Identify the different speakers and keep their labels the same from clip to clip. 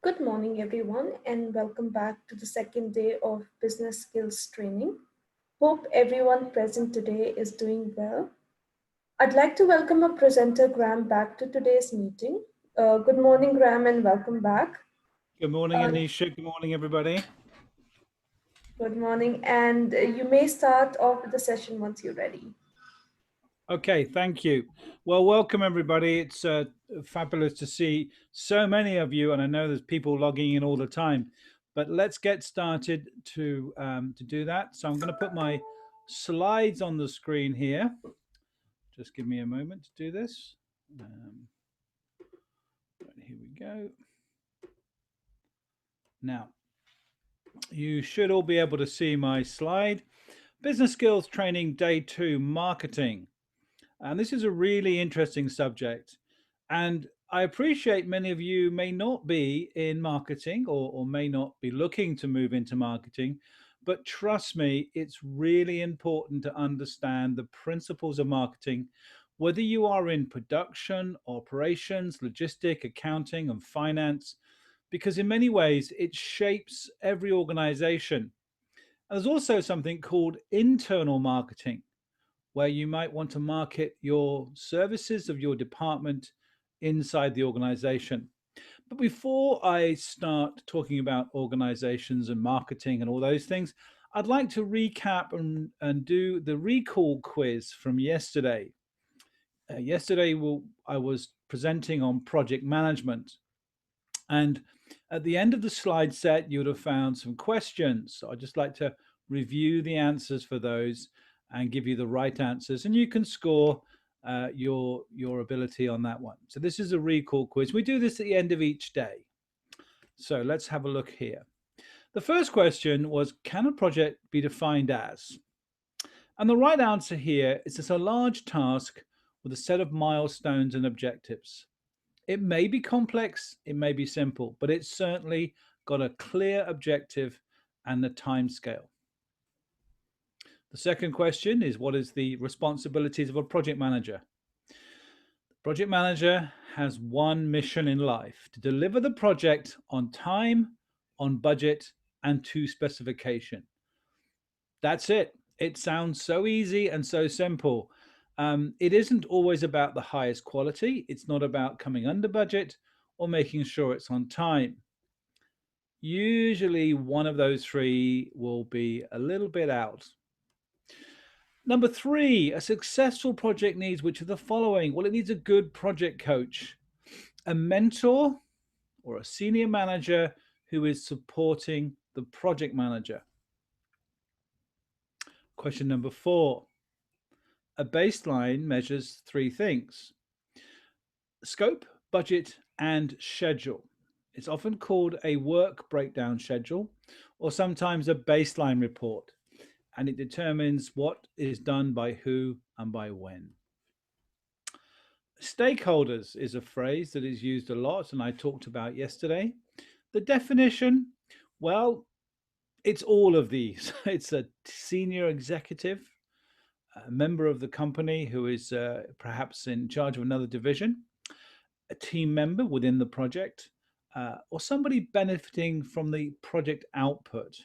Speaker 1: Good morning, everyone, and welcome back to the second day of business skills training. Hope everyone present today is doing well. I'd like to welcome our presenter, Graham, back to today's meeting. Good morning, Graham, and welcome back.
Speaker 2: Good morning,
Speaker 1: Uh,
Speaker 2: Anisha. Good morning, everybody.
Speaker 1: Good morning, and you may start off with the session once you're ready.
Speaker 2: Okay, thank you. Well, welcome, everybody. It's fabulous to see so many of you, and I know there's people logging in all the time. But let's get started to do that. So I'm going to put my slides on the screen here. Just give me a moment to do this. Right, here we go. Now, you should all be able to see my slide. Business Skills Training Day 2 Marketing. And this is a really interesting subject. And I appreciate many of you may not be in marketing or may not be looking to move into marketing. But trust me, it's really important to understand the principles of marketing, whether you are in production, operations, logistic, accounting, and finance, because in many ways it shapes every organization. And there's also something called internal marketing, where you might want to market your services of your department inside the organization. But before I start talking about organizations and marketing and all those things, I'd like to recap and do the recall quiz from yesterday. Yesterday, I was presenting on project management. And at the end of the slide set, you would have found some questions. So I'd just like to review the answers for those and give you the right answers. And you can score your ability on that one. So this is a recall quiz. We do this at the end of each day. So let's have a look here. The first question was, can a project be defined as? And the right answer here is it's a large task with a set of milestones and objectives. It may be complex, it may be simple, but it's certainly got a clear objective and a time scale. The second question is, what is the responsibilities of a project manager? The project manager has one mission in life: to deliver the project on time, on budget, and to specification. That's it. It sounds so easy and so simple. It isn't always about the highest quality. It's not about coming under budget or making sure it's on time. Usually, one of those three will be a little bit out. Number three, a successful project needs which of the following? Well, it needs a good project coach, a mentor, or a senior manager who is supporting the project manager. Question number four, a baseline measures three things: scope, budget, and schedule. It's often called a work breakdown schedule or sometimes a baseline report, and it determines what is done by who and by when. Stakeholders is a phrase that is used a lot and I talked about yesterday. The definition, well, it's all of these. It's a senior executive, a member of the company who is perhaps in charge of another division, a team member within the project, or somebody benefiting from the project output.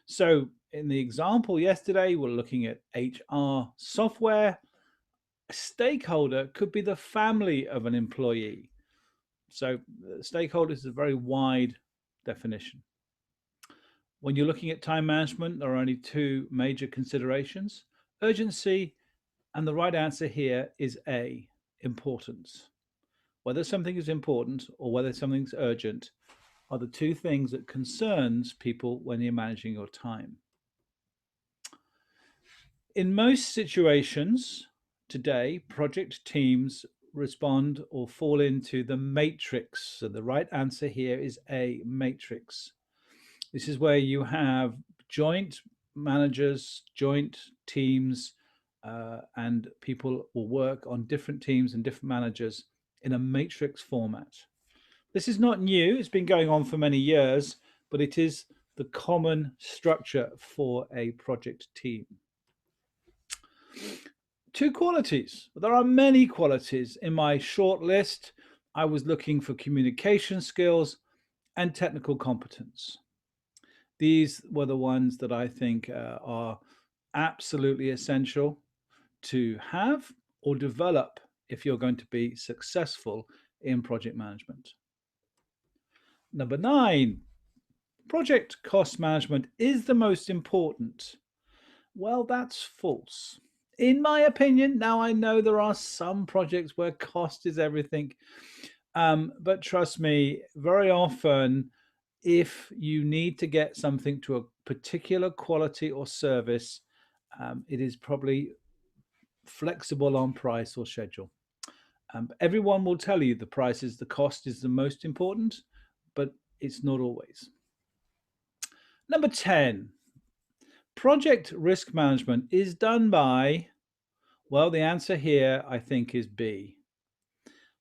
Speaker 2: So, in the example yesterday, we're looking at HR software. A stakeholder could be the family of an employee. So, stakeholders is a very wide definition. When you're looking at time management, there are only two major considerations: urgency, and the right answer here is A, importance. Whether something is important or whether something's urgent are the two things that concerns people when you're managing your time. In most situations today, project teams respond or fall into the matrix. So the right answer here is A, matrix. This is where you have joint managers, joint teams, and people will work on different teams and different managers in a matrix format. This is not new, it's been going on for many years, but it is the common structure for a project team. Two qualities. There are many qualities in my short list. I was looking for communication skills and technical competence. These were the ones that I think are absolutely essential to have or develop if you're going to be successful in project management. Number 9, project cost management is the most important. Well, that's false. In my opinion, now I know there are some projects where cost is everything, but trust me, very often, if you need to get something to a particular quality or service, it is probably flexible on price or schedule. Everyone will tell you the cost is the most important, but it's not always. Number 10, project risk management is done by, well, the answer here I think is B,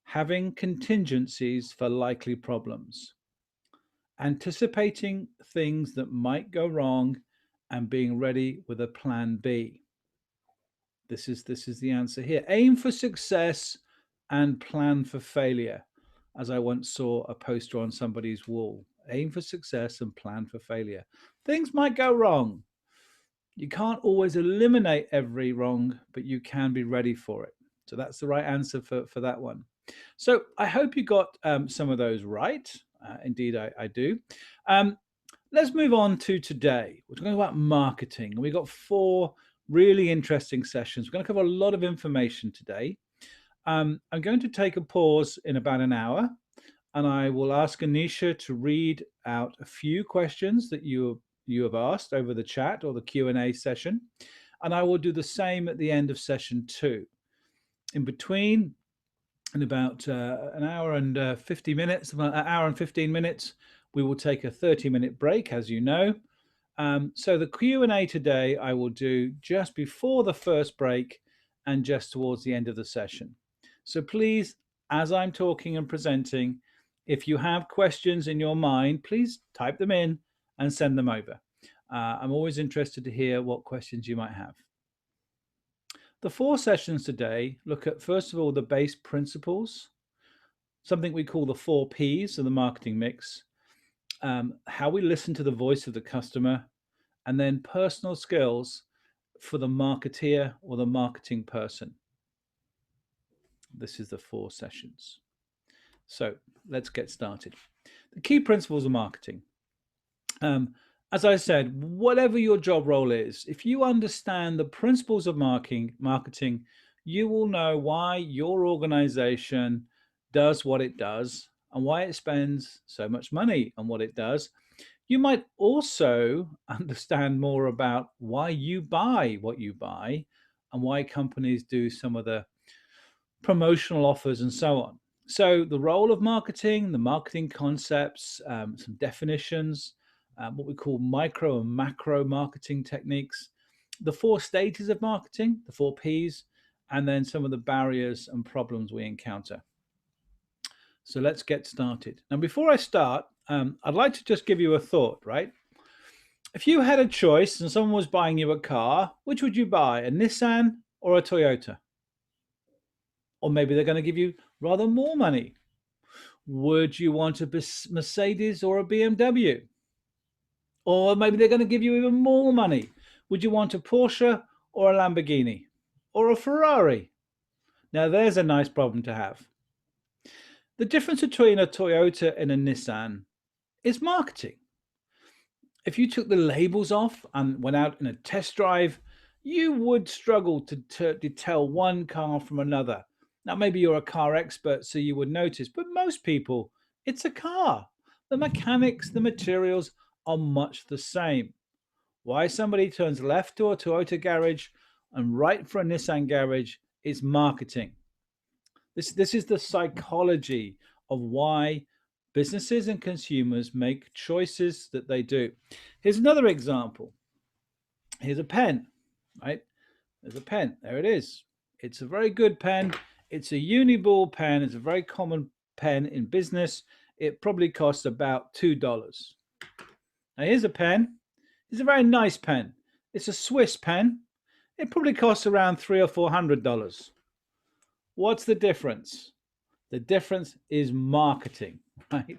Speaker 2: having contingencies for likely problems, anticipating things that might go wrong and being ready with a plan B. This is the answer here. Aim for success and plan for failure. As I once saw a poster on somebody's wall. Aim for success and plan for failure. Things might go wrong. You can't always eliminate every wrong, but you can be ready for it. So that's the right answer for that one. So I hope you got some of those right. Indeed, I do. Let's move on to today. We're talking about marketing. We've got 4 really interesting sessions. We're going to cover a lot of information today. I'm going to take a pause in about an hour, and I will ask Anisha to read out a few questions that you have asked over the chat or the Q&A session, and I will do the same at the end of session 2. In between, in about an hour and 50 minutes, about an hour and 15 minutes, we will take a 30-minute break, as you know. So the Q&A today I will do just before the first break and just towards the end of the session. So please, as I'm talking and presenting, if you have questions in your mind, please type them in and send them over. I'm always interested to hear what questions you might have. The 4 sessions today look at, first of all, the base principles, something we call the 4 Ps of the marketing mix, how we listen to the voice of the customer, and then personal skills for the marketeer or the marketing person. This is the 4 sessions. So let's get started. The key principles of marketing. As I said, whatever your job role is, if you understand the principles of marketing, you will know why your organization does what it does and why it spends so much money on what it does. You might also understand more about why you buy what you buy and why companies do some of the promotional offers and so on. So the role of marketing, the marketing concepts, some definitions, what we call micro and macro marketing techniques, the 4 stages of marketing, the 4 Ps, and then some of the barriers and problems we encounter. So let's get started. Now, before I start, I'd like to just give you a thought, right? If you had a choice and someone was buying you a car, which would you buy, a Nissan or a Toyota? Or maybe they're going to give you rather more money. Would you want a Mercedes or a BMW? Or maybe they're going to give you even more money. Would you want a Porsche or a Lamborghini or a Ferrari? Now, there's a nice problem to have. The difference between a Toyota and a Nissan is marketing. If you took the labels off and went out in a test drive, you would struggle to tell one car from another. Now, maybe you're a car expert, so you would notice, but most people, it's a car. The mechanics, the materials are much the same. Why somebody turns left to a Toyota garage and right for a Nissan garage is marketing. This is the psychology of why businesses and consumers make choices that they do. Here's another example. Here's a pen, right? There's a pen. There it is. It's a very good pen. It's a uniball pen. It's a very common pen in business. It probably costs about $2. Now here's a pen. It's a very nice pen. It's a Swiss pen. It probably costs around $300 or $400. What's the difference? The difference is marketing, right?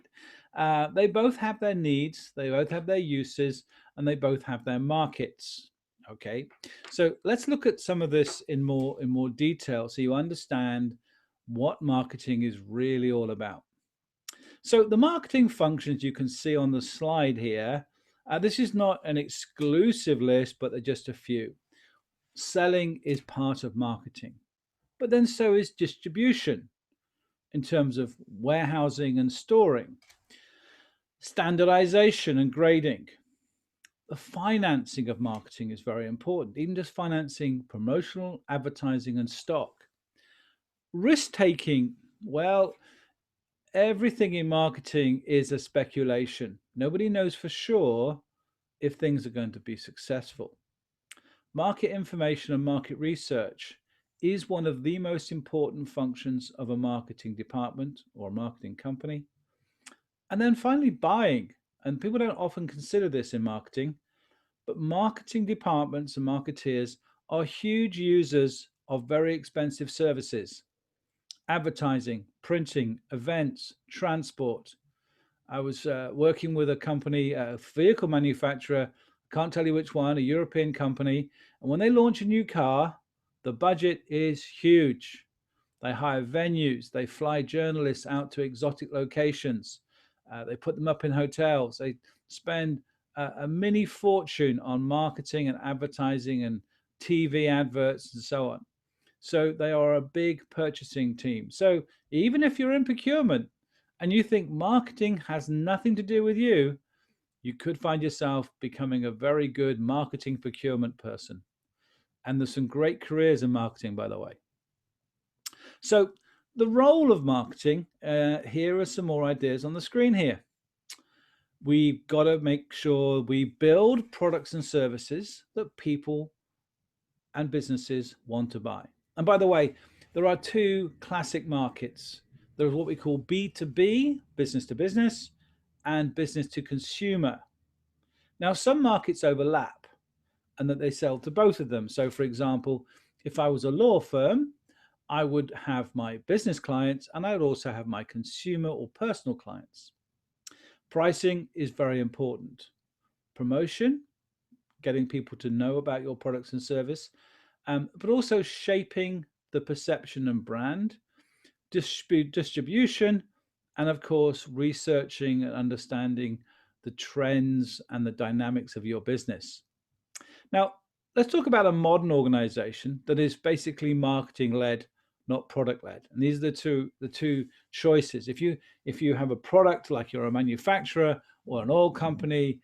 Speaker 2: They both have their needs, they both have their uses, and they both have their markets. Okay, so let's look at some of this in more detail so you understand what marketing is really all about. So the marketing functions you can see on the slide here. This is not an exclusive list, but they're just a few. Selling is part of marketing, but then so is distribution in terms of warehousing and storing, standardization and grading. The financing of marketing is very important, even just financing promotional advertising and stock. Risk taking, well, everything in marketing is a speculation. Nobody knows for sure if things are going to be successful. Market information and market research is one of the most important functions of a marketing department or a marketing company. And then finally, buying. And people don't often consider this in marketing, but marketing departments and marketeers are huge users of very expensive services: advertising, printing, events, transport. I was working with a company, a vehicle manufacturer, can't tell you which one, a European company. And when they launch a new car, the budget is huge. They hire venues, they fly journalists out to exotic locations, they put them up in hotels, they spend a mini fortune on marketing and advertising and TV adverts and so on. So they are a big purchasing team. So even if you're in procurement and you think marketing has nothing to do with you, you could find yourself becoming a very good marketing procurement person. And there's some great careers in marketing, by the way. So the role of marketing, here are some more ideas on the screen here. We've got to make sure we build products and services that people and businesses want to buy. And by the way, there are two classic markets. There's what we call B2B, business to business, and business to consumer. Now, some markets overlap and that they sell to both of them. So, for example, if I was a law firm, I would have my business clients and I would also have my consumer or personal clients. Pricing is very important. Promotion, getting people to know about your products and service, but also shaping the perception and brand, distribution, and of course, researching and understanding the trends and the dynamics of your business. Now, let's talk about a modern organization that is basically marketing led, not product led. And these are the two choices. If you have a product, like you're a manufacturer or an oil company,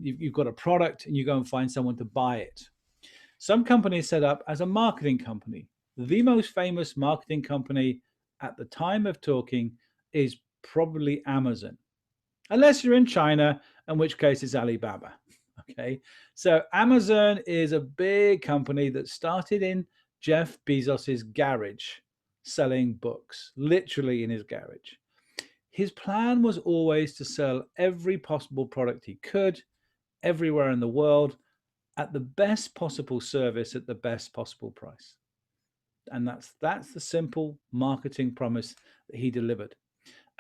Speaker 2: you've got a product and you go and find someone to buy it. Some companies set up as a marketing company. The most famous marketing company at the time of talking is probably Amazon, unless you're in China, in which case it's Alibaba. Okay, so Amazon is a big company that started in Jeff Bezos's garage selling books, literally in his garage. His plan was always to sell every possible product he could everywhere in the world at the best possible service at the best possible price. And that's the simple marketing promise that he delivered.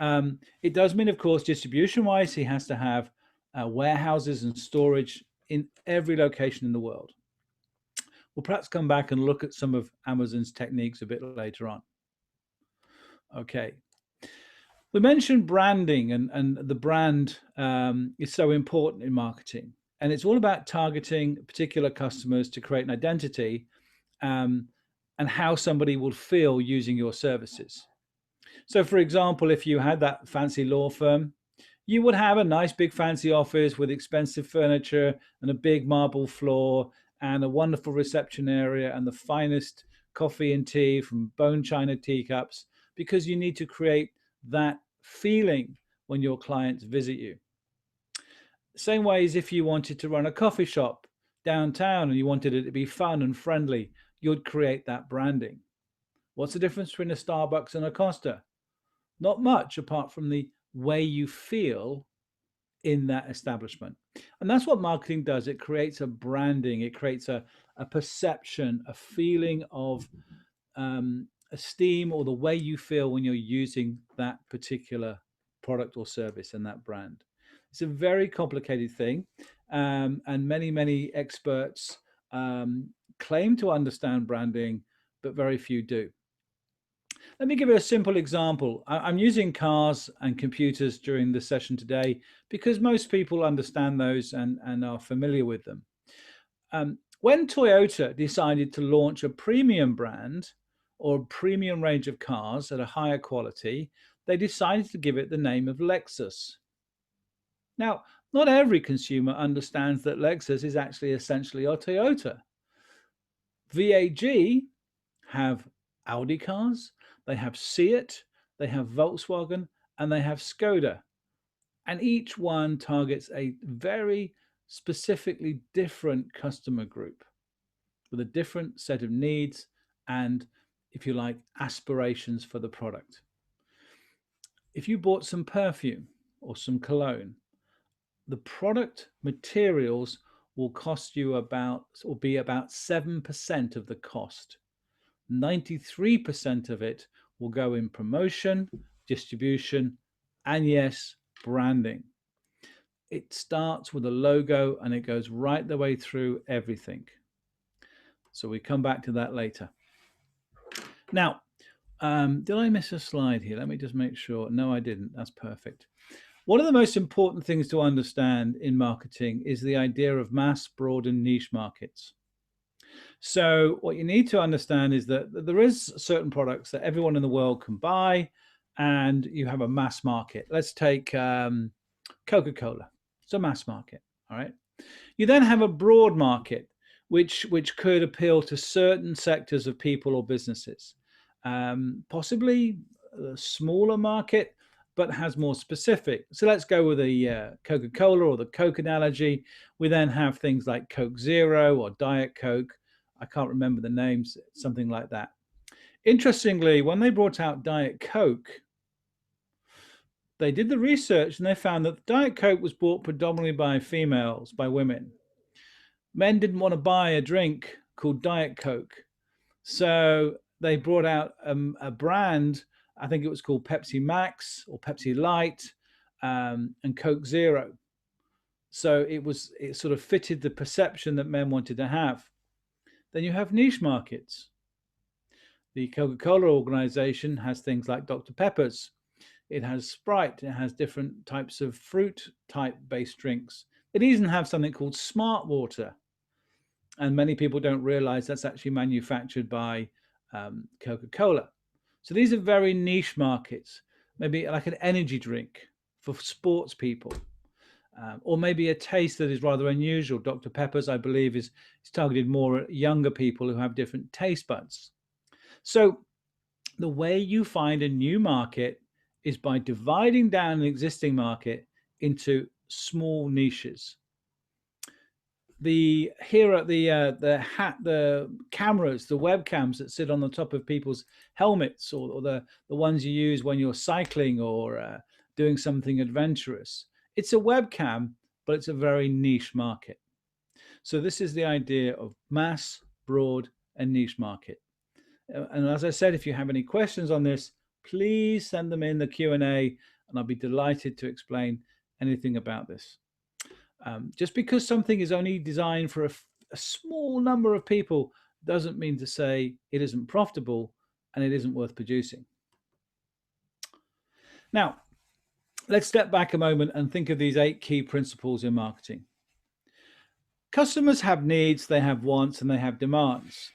Speaker 2: It does mean, of course, distribution wise, he has to have warehouses and storage in every location in the world. We'll perhaps come back and look at some of Amazon's techniques a bit later on. Okay. We mentioned branding, and the brand is so important in marketing. And it's all about targeting particular customers to create an identity, um, and how somebody will feel using your services. So, for example, if you had that fancy law firm, you would have a nice big fancy office with expensive furniture and a big marble floor and a wonderful reception area and the finest coffee and tea from bone china teacups, because you need to create that feeling when your clients visit you. Same way as if you wanted to run a coffee shop downtown and you wanted it to be fun and friendly, you'd create that branding. What's the difference between a Starbucks and a Costa? Not much, apart from the way you feel in that establishment. And that's what marketing does. It creates a branding, it creates a perception, a feeling of esteem, or the way you feel when you're using that particular product or service and that brand. It's a very complicated thing, and many experts um, claim to understand branding, but very few do. Let me give you a simple example. I'm using cars and computers during the session today because most people understand those and are familiar with them. When Toyota decided to launch a premium brand or a premium range of cars at a higher quality, they decided to give it the name of Lexus. Now, not every consumer understands that Lexus is actually essentially a Toyota. VAG have Audi cars, they have Seat, they have Volkswagen, and they have Skoda. And each one targets a very specifically different customer group with a different set of needs and, if you like, aspirations for the product. If you bought some perfume or some cologne, the product materials will cost you about, or be about 7% of the cost. 93% of it will go in promotion, distribution, and yes, branding. It starts with a logo and it goes right the way through everything. So we come back to that later. Now, did I miss a slide here? Let me just make sure. No, I didn't. That's perfect. One of the most important things to understand in marketing is the idea of mass, broad, and niche markets. So what you need to understand is that there is certain products that everyone in the world can buy, and you have a mass market. Let's take Coca-Cola. It's a mass market. All right. You then have a broad market, which could appeal to certain sectors of people or businesses. Possibly a smaller market, but has more specific. So let's go with the Coca-Cola or the Coke analogy. We then have things like Coke Zero or Diet Coke. I can't remember the names, something like that. Interestingly, when they brought out Diet Coke, they did the research and they found that Diet Coke was bought predominantly by females, by women. Men didn't want to buy a drink called Diet Coke. So they brought out a brand, I think it was called Pepsi Max or Pepsi Light, and Coke Zero. So it sort of fitted the perception that men wanted to have. Then you have niche markets. The Coca-Cola organization has things like Dr. Pepper's. It has Sprite. It has different types of fruit type based drinks. It even has something called Smart Water. And many people don't realize that's actually manufactured by Coca-Cola. So these are very niche markets, maybe like an energy drink for sports people, or maybe a taste that is rather unusual. Dr. Pepper's, I believe, is targeted more at younger people who have different taste buds. So the way you find a new market is by dividing down an existing market into small niches. The cameras, the webcams that sit on the top of people's helmets, or the ones you use when you're cycling or doing something adventurous. It's a webcam, but it's a very niche market. So this is the idea of mass, broad, and niche market. And as I said, if you have any questions on this, please send them in the Q&A, and I'll be delighted to explain anything about this. Just because something is only designed for a small number of people doesn't mean to say it isn't profitable and it isn't worth producing. Now, let's step back a moment and think of these 8 key principles in marketing. Customers have needs, they have wants, and they have demands.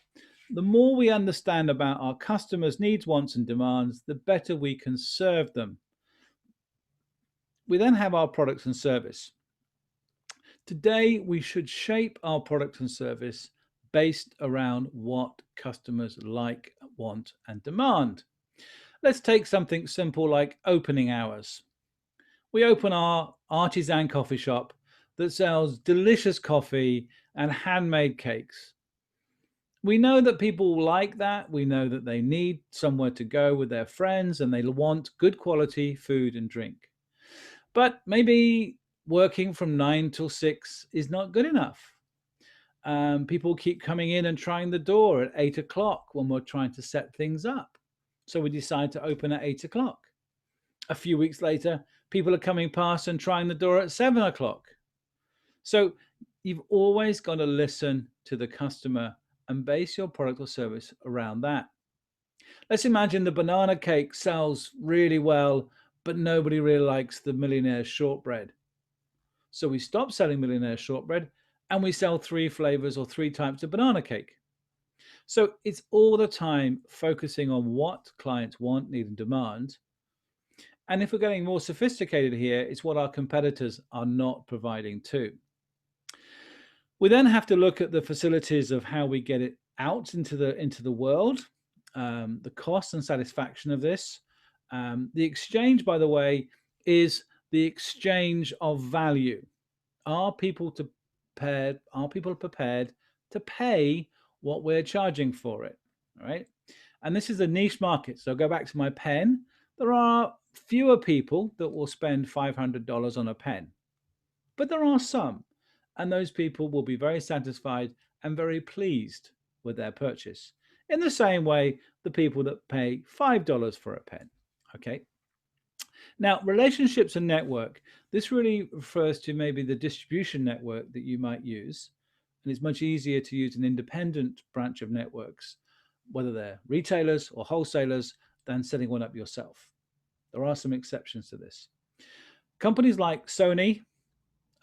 Speaker 2: The more we understand about our customers' needs, wants, and demands, the better we can serve them. We then have our products and service. Today, we should shape our product and service based around what customers like, want, and demand. Let's take something simple like opening hours. We open our artisan coffee shop that sells delicious coffee and handmade cakes. We know that people like that. We know that they need somewhere to go with their friends and they want good quality food and drink. But maybe working from 9 till 6 is not good enough. People keep coming in and trying the door at 8 o'clock when we're trying to set things up. So we decide to open at 8 o'clock. A few weeks later, People are coming past and trying the door at 7 o'clock. So you've always got to listen to the customer and base your product or service around that. Let's imagine the banana cake sells really well, but nobody really likes the millionaire shortbread. So we stop selling millionaire shortbread and we sell three flavors or three types of banana cake. So it's all the time focusing on what clients want, need, and demand. And if we're getting more sophisticated here, it's what our competitors are not providing too. We then have to look at the facilities of how we get it out into the world, the cost and satisfaction of this. The exchange, by the way, is the exchange of value. Are people prepared? Are people prepared to pay what we're charging for it? All right. And this is a niche market. So go back to my pen. There are fewer people that will spend $500 on a pen, but there are some. And those people will be very satisfied and very pleased with their purchase. In the same way, the people that pay $5 for a pen. Okay. Now, relationships and network, this really refers to maybe the distribution network that you might use. And it's much easier to use an independent branch of networks, whether they're retailers or wholesalers, than setting one up yourself. There are some exceptions to this. Companies like Sony,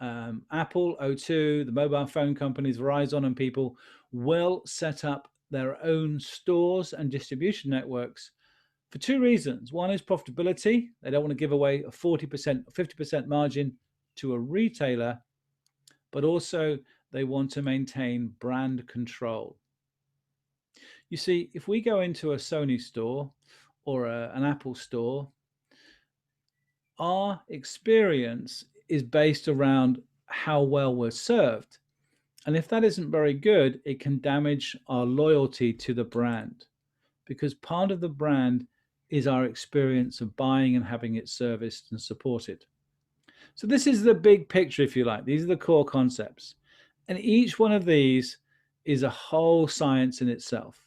Speaker 2: Apple, O2, the mobile phone companies, Verizon, and people will set up their own stores and distribution networks for two reasons. One is profitability. They don't want to give away a 40%, 50% margin to a retailer, but also they want to maintain brand control. You see, if we go into a Sony store or an Apple store, our experience is based around how well we're served. And if that isn't very good, it can damage our loyalty to the brand, because part of the brand is our experience of buying and having it serviced and supported. So this is the big picture, if you like. These are the core concepts. And each one of these is a whole science in itself.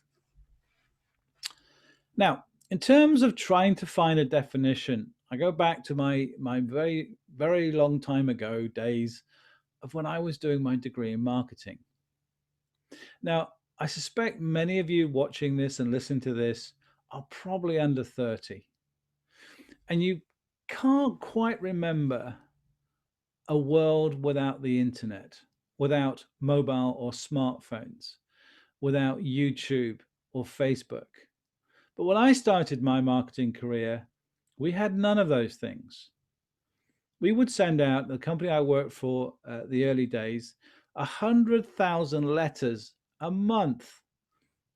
Speaker 2: Now, in terms of trying to find a definition, I go back to my very, very long time ago days of when I was doing my degree in marketing. Now, I suspect many of you watching this and listening to this are probably under 30. And you can't quite remember a world without the internet, without mobile or smartphones, without YouTube or Facebook. But when I started my marketing career, we had none of those things. We would send out, the company I worked for the early days, 100,000 letters a month,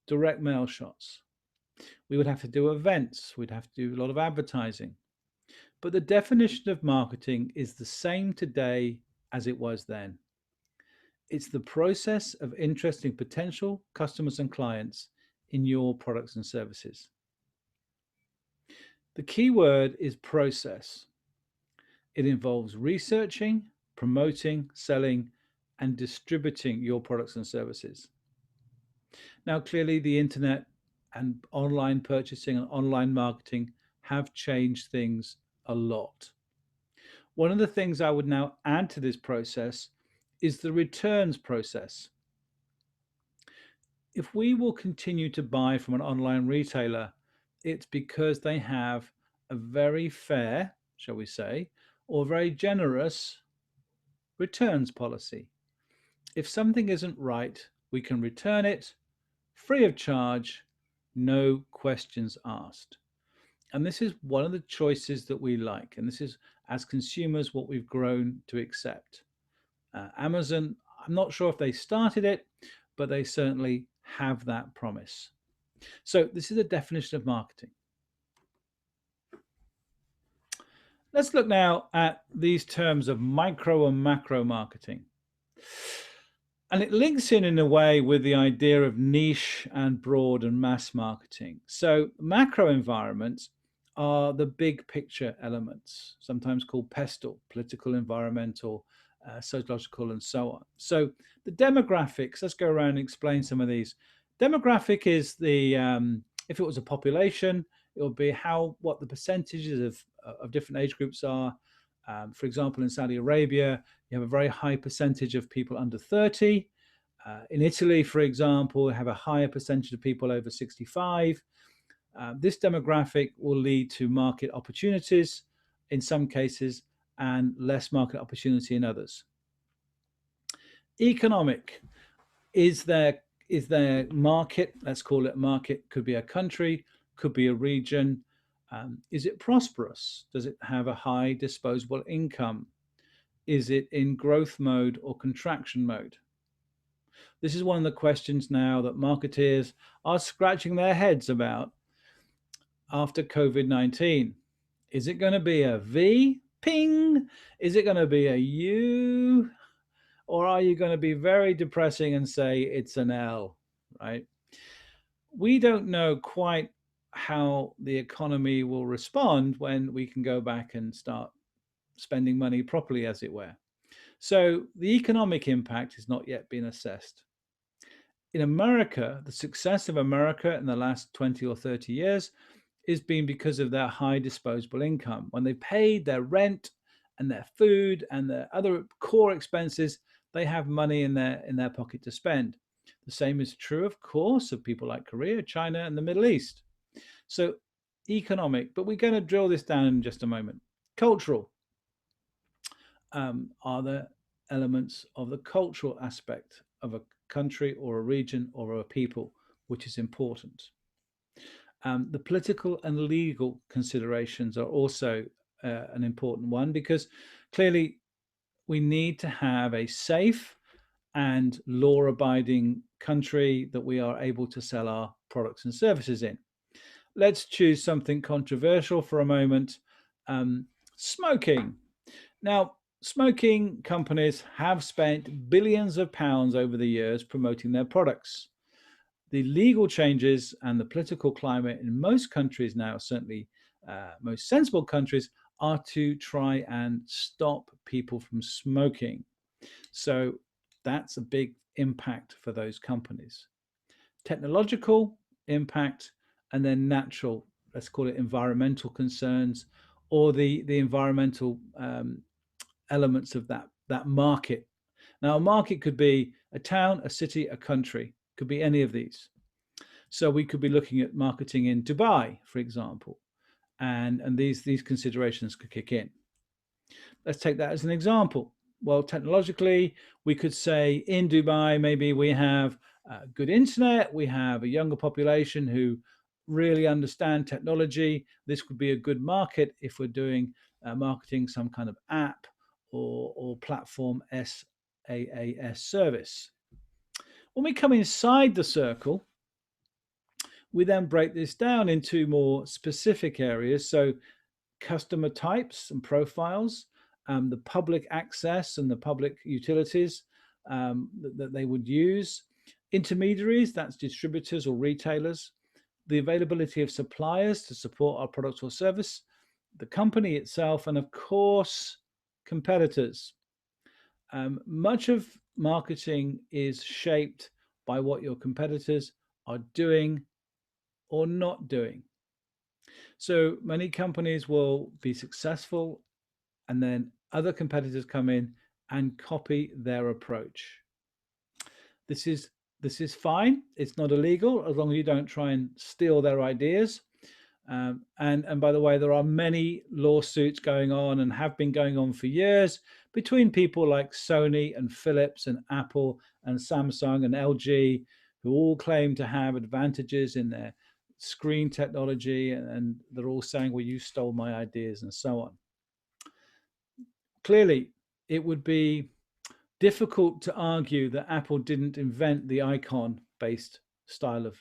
Speaker 2: direct mail shots. We would have to do events. We'd have to do a lot of advertising. But the definition of marketing is the same today as it was then. It's the process of interesting potential customers and clients in your products and services. The key word is process. It involves researching, promoting, selling, and distributing your products and services. Now, clearly, the internet and online purchasing and online marketing have changed things a lot. One of the things I would now add to this process is the returns process. If we will continue to buy from an online retailer, it's because they have a very fair, shall we say, or very generous returns policy. If something isn't right, we can return it free of charge, no questions asked. And this is one of the choices that we like. And this is, as consumers, what we've grown to accept. Amazon, I'm not sure if they started it, but they certainly have that promise. So this is a definition of marketing. Let's look now at these terms of micro and macro marketing. And it links in a way with the idea of niche and broad and mass marketing. So macro environments are the big picture elements, sometimes called PESTLE, political, environmental, sociological, and so on. So the demographics, let's go around and explain some of these. Demographic is the, if it was a population, it would be what the percentages of different age groups are. For example, in Saudi Arabia, you have a very high percentage of people under 30. In Italy, for example, have a higher percentage of people over 65. This demographic will lead to market opportunities in some cases and less market opportunity in others. Economic, is there market? Let's call it market. Could be a country, could be a region. Is it prosperous? Does it have a high disposable income? Is it in growth mode or contraction mode? This is one of the questions now that marketeers are scratching their heads about after COVID-19. Is it going to be a V, ping? Is it going to be a U? Or are you going to be very depressing and say it's an L, right? We don't know quite how the economy will respond when we can go back and start spending money properly, as it were. So the economic impact has not yet been assessed. In America, the success of America in the last 20 or 30 years has been because of their high disposable income. When they paid their rent and their food and their other core expenses, they have money in their pocket to spend. The same is true, of course, of people like Korea, China, and the Middle East. So economic, but we're going to drill this down in just a moment. Cultural. Are there elements of the cultural aspect of a country or a region or a people, which is important? The political and legal considerations are also an important one, because clearly we need to have a safe and law-abiding country that we are able to sell our products and services in. Let's choose something controversial for a moment. Smoking. Now, smoking companies have spent billions of pounds over the years promoting their products. The legal changes and the political climate in most countries now, certainly most sensible countries, are to try and stop people from smoking. So that's a big impact for those companies. Technological impact, and then natural, let's call it environmental concerns, or the environmental elements of that market. Now, a market could be a town, a city, a country, could be any of these. So we could be looking at marketing in Dubai, for example, and these considerations could kick in. Let's take that as an example. Well, technologically, we could say in Dubai, maybe we have good internet, we have a younger population who really understand technology. This could be a good market if we're doing marketing some kind of app or platform SaaS service. When we come inside the circle, we then break this down into more specific areas. So customer types and profiles, the public access and the public utilities that they would use, intermediaries, that's distributors or retailers, the availability of suppliers to support our product or service, the company itself, and of course, competitors. Much of marketing is shaped by what your competitors are doing or not doing. So many companies will be successful, and then other competitors come in and copy their approach. This is fine. It's not illegal as long as you don't try and steal their ideas. And by the way, there are many lawsuits going on and have been going on for years between people like Sony and Philips and Apple and Samsung and LG, who all claim to have advantages in their screen technology, and they're all saying, well, you stole my ideas and so on. Clearly, it would be difficult to argue that Apple didn't invent the icon-based style of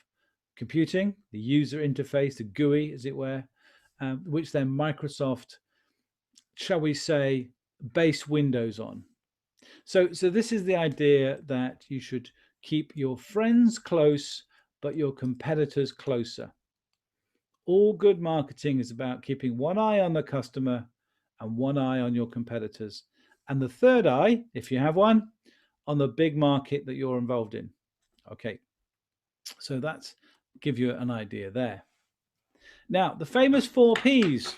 Speaker 2: computing, the user interface, the GUI, as it were, which then Microsoft, shall we say, based Windows on. So this is the idea that you should keep your friends close, but your competitors closer. All good marketing is about keeping one eye on the customer and one eye on your competitors, and the third eye, if you have one, on the big market that you're involved in. Okay, so that's give you an idea there. Now, the famous 4 Ps.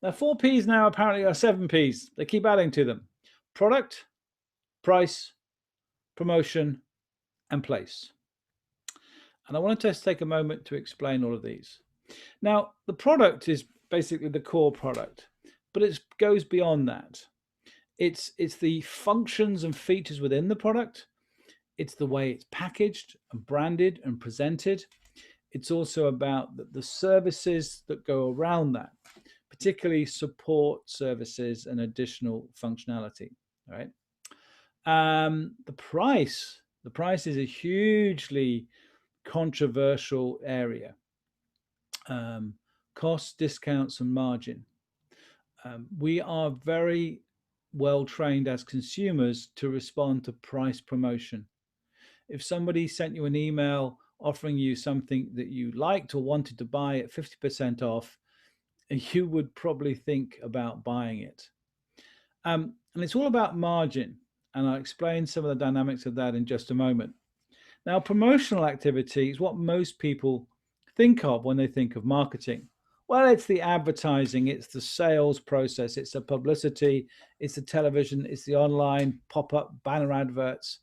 Speaker 2: Now, 4Ps now apparently are 7Ps. They keep adding to them: product, price, promotion, and place. And I want to just take a moment to explain all of these. Now, the product is basically the core product, but it goes beyond that. It's the functions and features within the product. It's the way it's packaged and branded and presented. It's also about the services that go around that, particularly support services and additional functionality. All right. The price is a hugely controversial area. Um, Cost, discounts, and margin. We are very well trained as consumers to respond to price promotion. If somebody sent you an email offering you something that you liked or wanted to buy at 50% off, you would probably think about buying it. And it's all about margin. And I'll explain some of the dynamics of that in just a moment. Now, promotional activity is what most people think of when they think of marketing. Well, it's the advertising, it's the sales process, it's the publicity, it's the television, it's the online pop-up banner adverts.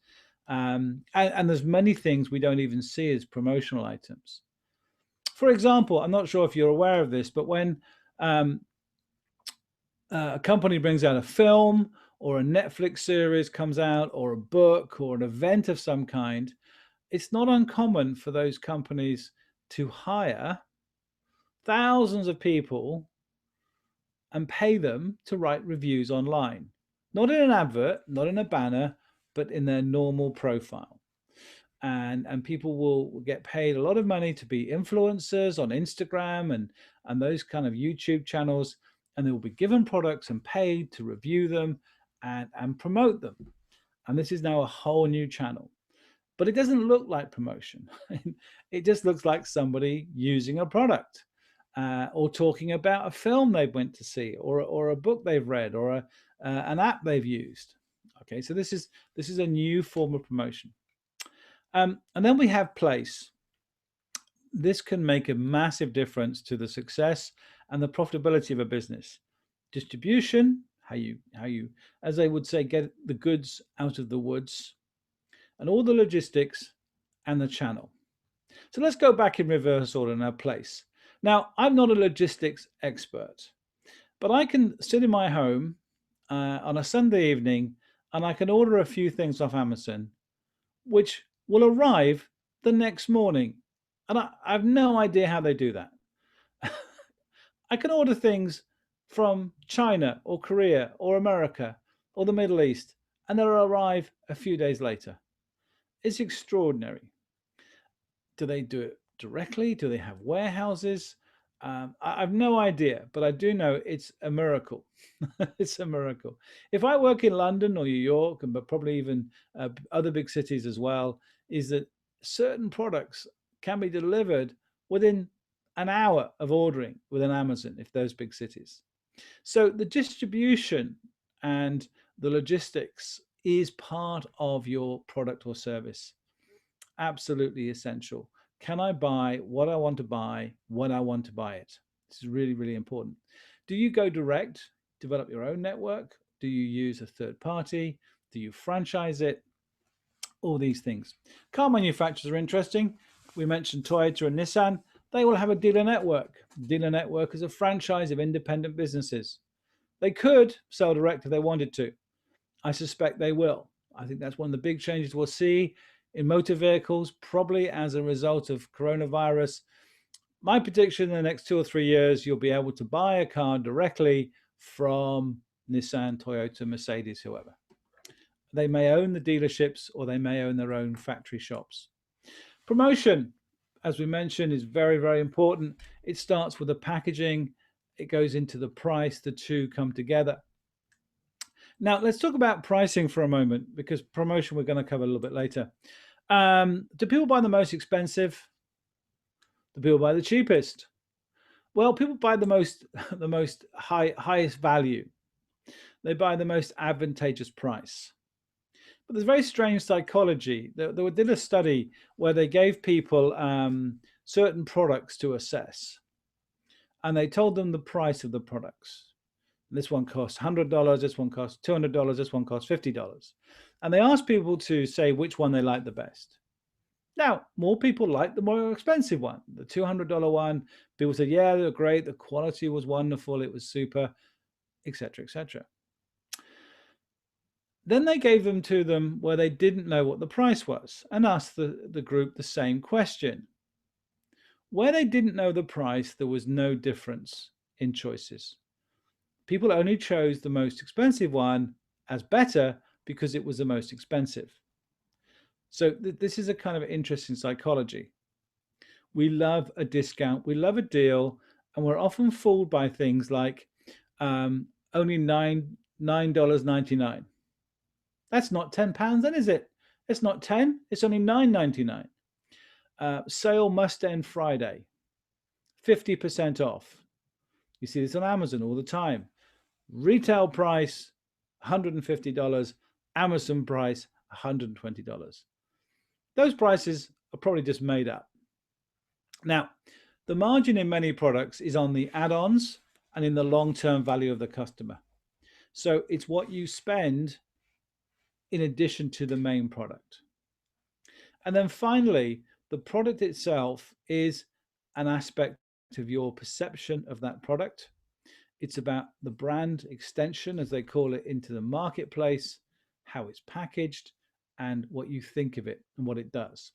Speaker 2: And there's many things we don't even see as promotional items. For example, I'm not sure if you're aware of this, but when um, a company brings out a film or a Netflix series comes out or a book or an event of some kind, it's not uncommon for those companies to hire thousands of people and pay them to write reviews online. Not in an advert, not in a banner, but in their normal profile. And people will get paid a lot of money to be influencers on Instagram and those kind of YouTube channels, and they will be given products and paid to review them and promote them. And this is now a whole new channel. But it doesn't look like promotion. It just looks like somebody using a product or talking about a film they went to see or a book they've read or an app they've used. Okay, so this is a new form of promotion. And then we have place. This can make a massive difference to the success and the profitability of a business. Distribution, how you, as they would say, get the goods out of the woods, and all the logistics and the channel. So let's go back in reverse order now. Place. Now, I'm not a logistics expert, but I can sit in my home on a Sunday evening and I can order a few things off Amazon, which will arrive the next morning. And I have no idea how they do that. I can order things from China or Korea or America or the Middle East, and they'll arrive a few days later. It's extraordinary. Do they do it directly? Do they have warehouses? I have no idea, but I do know it's a miracle. It's a miracle. If I work in London or New York, and but probably even other big cities as well, is that certain products can be delivered within an hour of ordering within Amazon, if those big cities. So the distribution and the logistics is part of your product or service. Absolutely essential. Can I buy what I want to buy when I want to buy it? This is really, really important. Do you go direct, develop your own network? Do you use a third party? Do you franchise it? All these things. Car manufacturers are interesting. We mentioned Toyota and Nissan. They will have a dealer network. Dealer network is a franchise of independent businesses. They could sell direct if they wanted to. I suspect they will. I think that's one of the big changes we'll see in motor vehicles, probably as a result of coronavirus. My prediction in the next 2 or 3 years, you'll be able to buy a car directly from Nissan, Toyota, Mercedes, whoever. They may own the dealerships or they may own their own factory shops. Promotion, as we mentioned, is very, very important. It starts with the packaging, it goes into the price, the two come together. Now, let's talk about pricing for a moment, because promotion we're going to cover a little bit later. Do people buy the most expensive? Do people buy the cheapest? Well, people buy the most highest value. They buy the most advantageous price. But there's very strange psychology. They did a study where they gave people certain products to assess. and they told them the price of the products. This one costs $100, this one costs $200, this one costs $50. And they asked people to say which one they liked the best. Now, more people liked the more expensive one, the $200 one. People said, yeah, they were great, the quality was wonderful, it was super, etc., etc. Then they gave them to them where they didn't know what the price was and asked the group the same question. Where they didn't know the price, there was no difference in choices. People only chose the most expensive one as better because it was the most expensive. So this is a kind of interesting psychology. We love a discount, we love a deal, and we're often fooled by things like only $9.99. That's not £10 then, is it? It's not 10, it's only $9.99. Sale must end Friday, 50% off. You see this on Amazon all the time. Retail price $150, Amazon price $120. Those prices are probably just made up. Now, the margin in many products is on the add-ons and in the long-term value of the customer. So it's what you spend in addition to the main product. And then finally, the product itself is an aspect of your perception of that product. It's about the brand extension, as they call it, into the marketplace, how it's packaged, and what you think of it and what it does.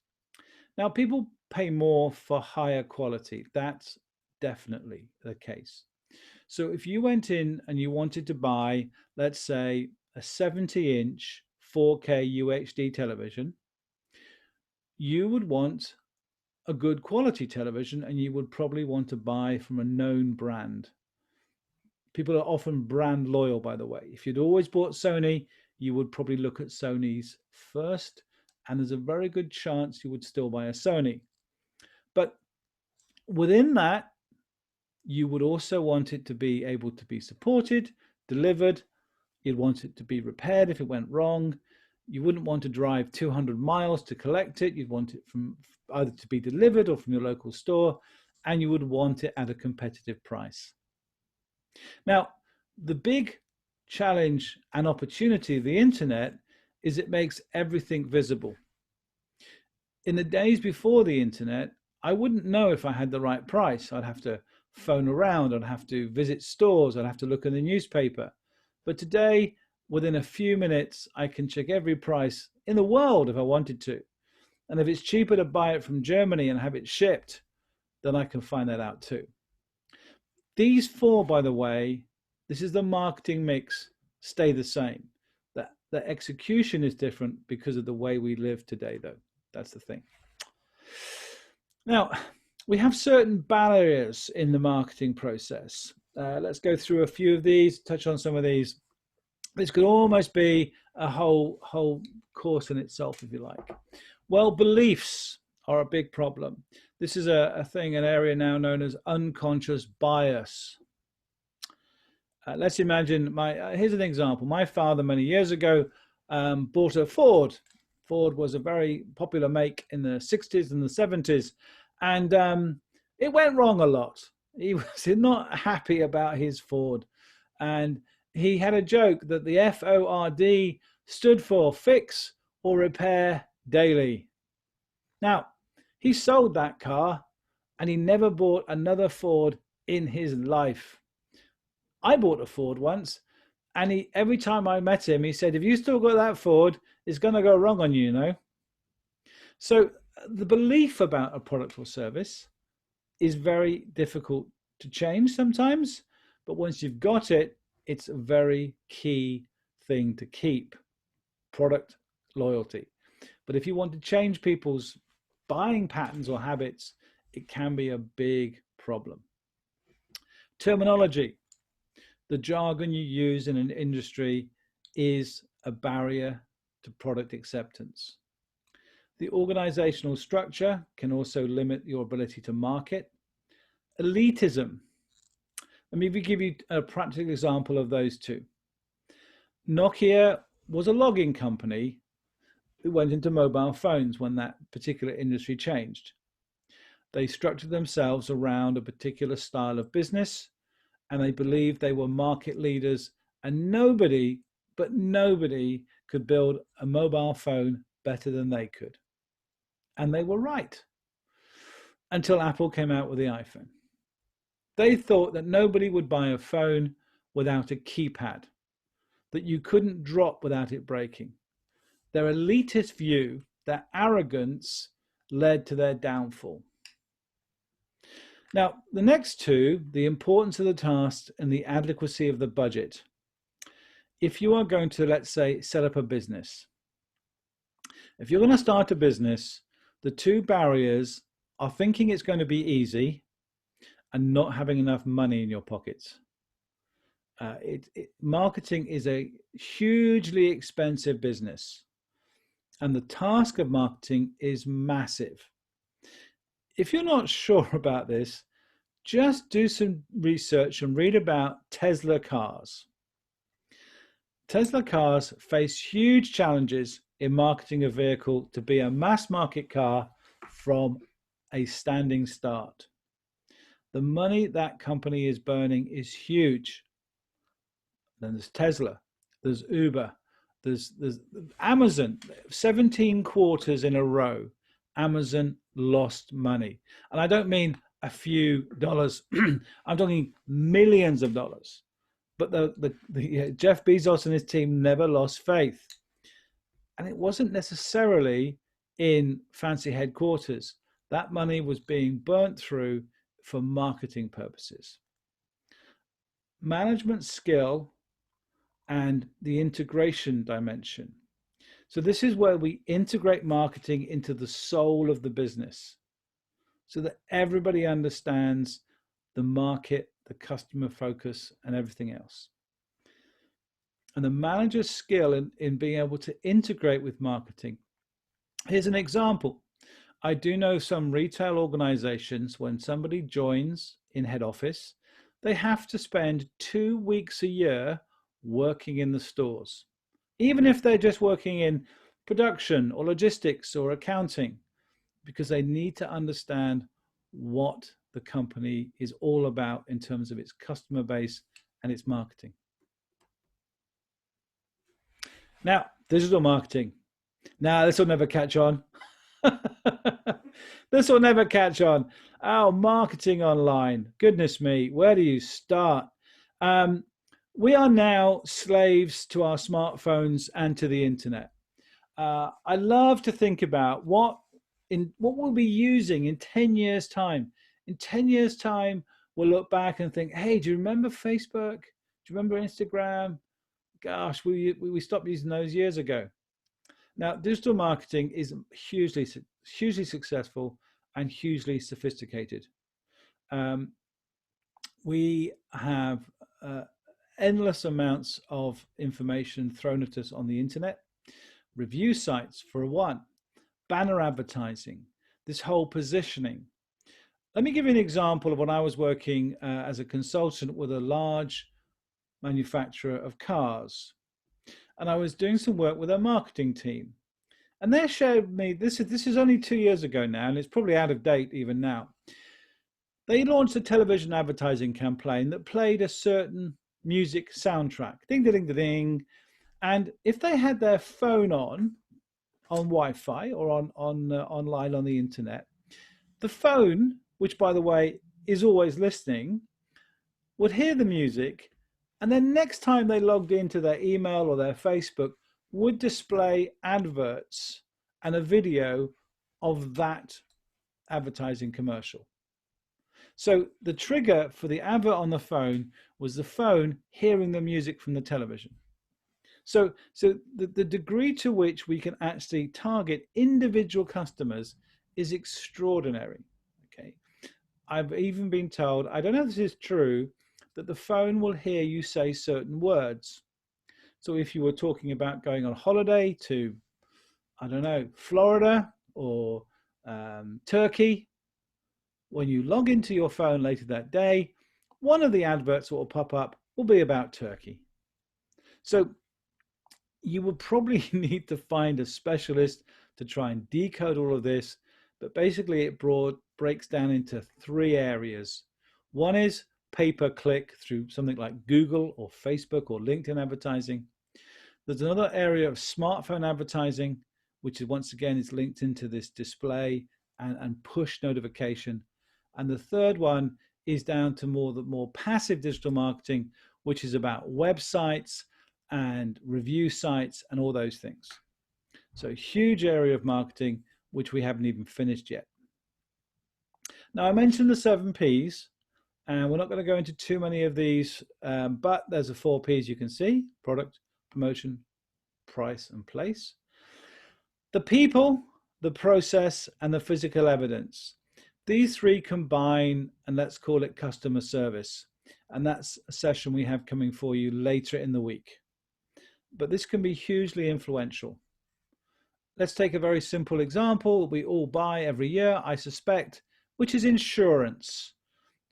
Speaker 2: Now, people pay more for higher quality. That's definitely the case. So if you went in and you wanted to buy, let's say, a 70-inch 4K UHD television, you would want a good quality television, and you would probably want to buy from a known brand. People are often brand loyal, by the way. If you'd always bought Sony, you would probably look at Sony's first, and there's a very good chance you would still buy a Sony. But within that, you would also want it to be able to be supported, delivered. You'd want it to be repaired if it went wrong. You wouldn't want to drive 200 miles to collect it. You'd want it from either to be delivered or from your local store, and you would want it at a competitive price. Now, the big challenge and opportunity of the internet is it makes everything visible. In the days before the internet, I wouldn't know if I had the right price. I'd have to phone around, I'd have to visit stores, I'd have to look in the newspaper. But today, within a few minutes, I can check every price in the world if I wanted to. And if it's cheaper to buy it from Germany and have it shipped, then I can find that out too. These four, by the way, this is the marketing mix, stay the same. The execution is different because of the way we live today, though. That's the thing. Now, we have certain barriers in the marketing process. Let's go through a few of these, touch on some of these. This could almost be a whole course in itself, if you like. Well, beliefs are a big problem. This is a thing, an area now known as unconscious bias. Let's imagine here's an example. My father, many years ago, bought a Ford. Ford was a very popular make in the 60s and the 70s. And it went wrong a lot. He was not happy about his Ford. And he had a joke that the FORD stood for fix or repair daily. Now, he sold that car and he never bought another Ford in his life. I bought a Ford once, and every time I met him, he said, if you still got that Ford, it's going to go wrong on you, you know. So the belief about a product or service is very difficult to change sometimes, but once you've got it, it's a very key thing to keep, product loyalty. But if you want to change people's buying patterns or habits, it can be a big problem. Terminology. The jargon you use in an industry is a barrier to product acceptance. The organizational structure can also limit your ability to market. Elitism. Let me give you a practical example of those two. Nokia was a logging company who went into mobile phones when that particular industry changed. They structured themselves around a particular style of business, and they believed they were market leaders, and nobody could build a mobile phone better than they could. And they were right until Apple came out with the iPhone. They thought that nobody would buy a phone without a keypad, that you couldn't drop without it breaking. Their elitist view, their arrogance, led to their downfall. Now, the next two, the importance of the task and the adequacy of the budget. If you are going to, let's say, set up a business, if you're going to start a business, the two barriers are thinking it's going to be easy and not having enough money in your pockets. Marketing is a hugely expensive business, and the task of marketing is massive. If you're not sure about this, just do some research and read about Tesla cars. Tesla cars face huge challenges in marketing a vehicle to be a mass market car from a standing start. The money that company is burning is huge. Then there's Tesla, there's Uber, there's Amazon. 17 quarters in a row, Amazon lost money. And I don't mean a few dollars, I'm talking millions of dollars. But Jeff Bezos and his team never lost faith. And it wasn't necessarily in fancy headquarters. That money was being burnt through for marketing purposes. Management skill and the integration dimension. So this is where we integrate marketing into the soul of the business so that everybody understands the market, the customer focus, and everything else. And the manager's skill in being able to integrate with marketing. Here's an example. I do know some retail organizations, when somebody joins in head office, they have to spend 2 weeks a year working in the stores, even if they're just working in production or logistics or accounting, because they need to understand what the company is all about in terms of its customer base and its marketing. Now, digital marketing. Now, this will never catch on. This will never catch on. Oh, marketing online. Goodness me, where do you start? We are now slaves to our smartphones and to the internet. I love to think about what we'll be using in 10 years' time. In 10 years' time, we'll look back and think, hey, do you remember Facebook? Do you remember Instagram? Gosh, we stopped using those years ago. Now, digital marketing is hugely successful and hugely sophisticated. We have endless amounts of information thrown at us on the internet. Review sites, for one, banner advertising, this whole positioning. Let me give you an example of when I was working as a consultant with a large manufacturer of cars. And I was doing some work with a marketing team. And they showed me, this is only 2 years ago now, and it's probably out of date even now. They launched a television advertising campaign that played a certain music soundtrack, ding, ding, ding, ding. And if they had their phone on Wi-Fi or online on the internet, the phone, which by the way is always listening, would hear the music, and then next time they logged into their email or their Facebook, would display adverts and a video of that advertising commercial. So the trigger for the advert on the phone was the phone hearing the music from the television. So the degree to which we can actually target individual customers is extraordinary. Okay, I've even been told, I don't know if this is true, that the phone will hear you say certain words. So if you were talking about going on holiday to, I don't know, Florida or Turkey, when you log into your phone later that day, one of the adverts that will pop up will be about Turkey. So you will probably need to find a specialist to try and decode all of this, but basically it breaks down into 3 areas. One is pay-per-click through something like Google or Facebook or LinkedIn advertising. There's another area of smartphone advertising, which is once again is linked into this display and push notification. And the third one is down to more passive digital marketing, which is about websites and review sites and all those things. So a huge area of marketing, which we haven't even finished yet. Now, I mentioned the 7 Ps, and we're not going to go into too many of these, but there's the 4 Ps you can see: product, promotion, price, and place. The people, the process, and the physical evidence. These 3 combine, and let's call it customer service. And that's a session we have coming for you later in the week. But this can be hugely influential. Let's take a very simple example we all buy every year, I suspect, which is insurance.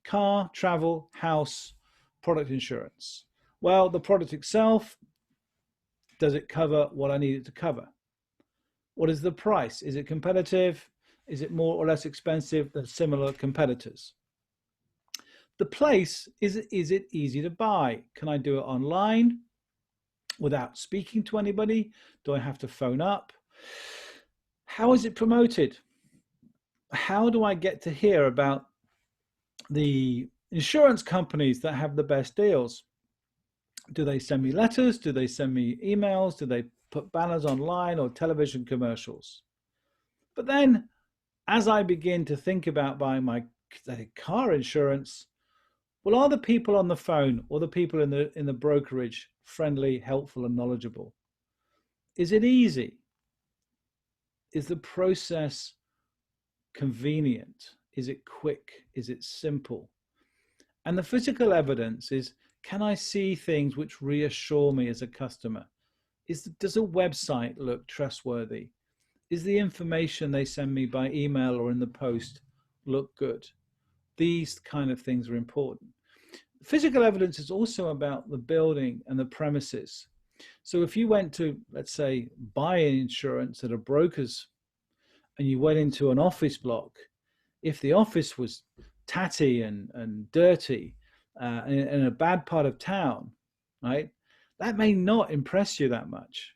Speaker 2: Car, travel, house, product insurance. Well, the product itself, does it cover what I need it to cover? What is the price? Is it competitive? Is it more or less expensive than similar competitors? The place, is it easy to buy? Can I do it online without speaking to anybody? Do I have to phone up? How is it promoted? How do I get to hear about the insurance companies that have the best deals? Do they send me letters? Do they send me emails? Do they put banners online or television commercials? But then, as I begin to think about buying my car insurance, well, are the people on the phone or the people in the brokerage friendly, helpful, and knowledgeable? Is it easy? Is the process convenient? Is it quick? Is it simple? And the physical evidence is, can I see things which reassure me as a customer? Does a website look trustworthy? Is the information they send me by email or in the post look good? These kind of things are important. Physical evidence is also about the building and the premises. So if you went to, let's say, buy insurance at a broker's and you went into an office block, if the office was tatty and dirty in a bad part of town, right, that may not impress you that much.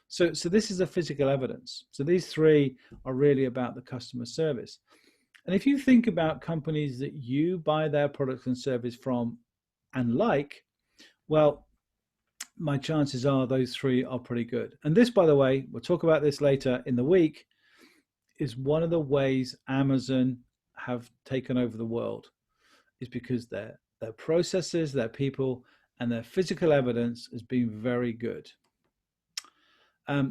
Speaker 2: So this is a physical evidence. So these 3 are really about the customer service. And if you think about companies that you buy their products and service from and like, well, my chances are those 3 are pretty good. And this, by the way, we'll talk about this later in the week, is one of the ways Amazon have taken over the world, is because their processes, their people, and their physical evidence has been very good.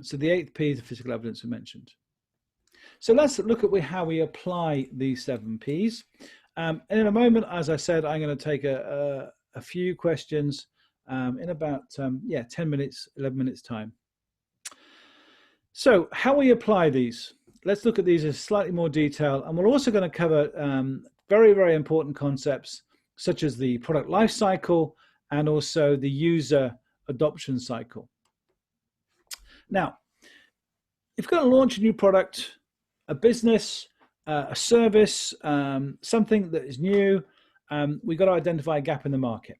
Speaker 2: So the 8th P is the physical evidence we mentioned. So let's look at how we apply these 7 Ps. And in a moment, as I said, I'm going to take a few questions in about 10 minutes, 11 minutes time. So how we apply these. Let's look at these in slightly more detail. And we're also going to cover very, very important concepts such as the product life cycle and also the user adoption cycle. Now, if you're going to launch a new product, a business, a service, something that is new, we've got to identify a gap in the market.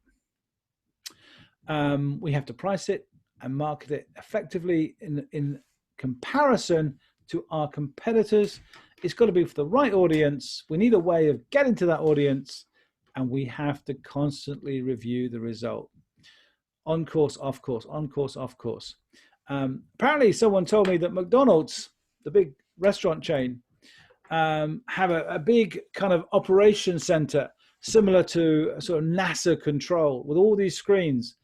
Speaker 2: We have to price it and market it effectively in comparison to our competitors. It's got to be for the right audience. We need a way of getting to that audience, and we have to constantly review the result. On course, off course, on course, off course. Apparently someone told me that McDonald's, the big restaurant chain, have a big kind of operation center similar to a sort of NASA control with all these screens,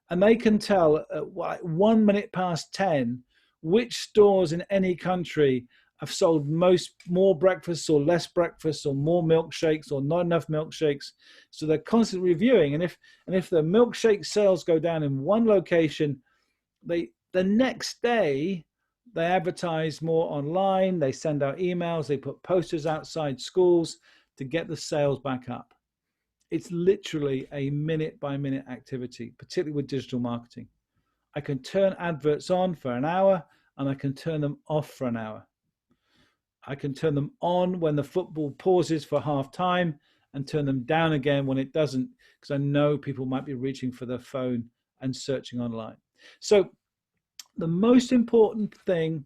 Speaker 2: and they can tell at 1 minute past 10 which stores in any country have sold more breakfasts or less breakfasts or more milkshakes or not enough milkshakes. So they're constantly reviewing, and if the milkshake sales go down in one location, the next day they advertise more online, they send out emails, they put posters outside schools to get the sales back up. It's literally a minute by minute activity, particularly with digital marketing. I can turn adverts on for an hour and I can turn them off for an hour. I can turn them on when the football pauses for half time and turn them down again when it doesn't, because I know people might be reaching for their phone and searching online. So the most important thing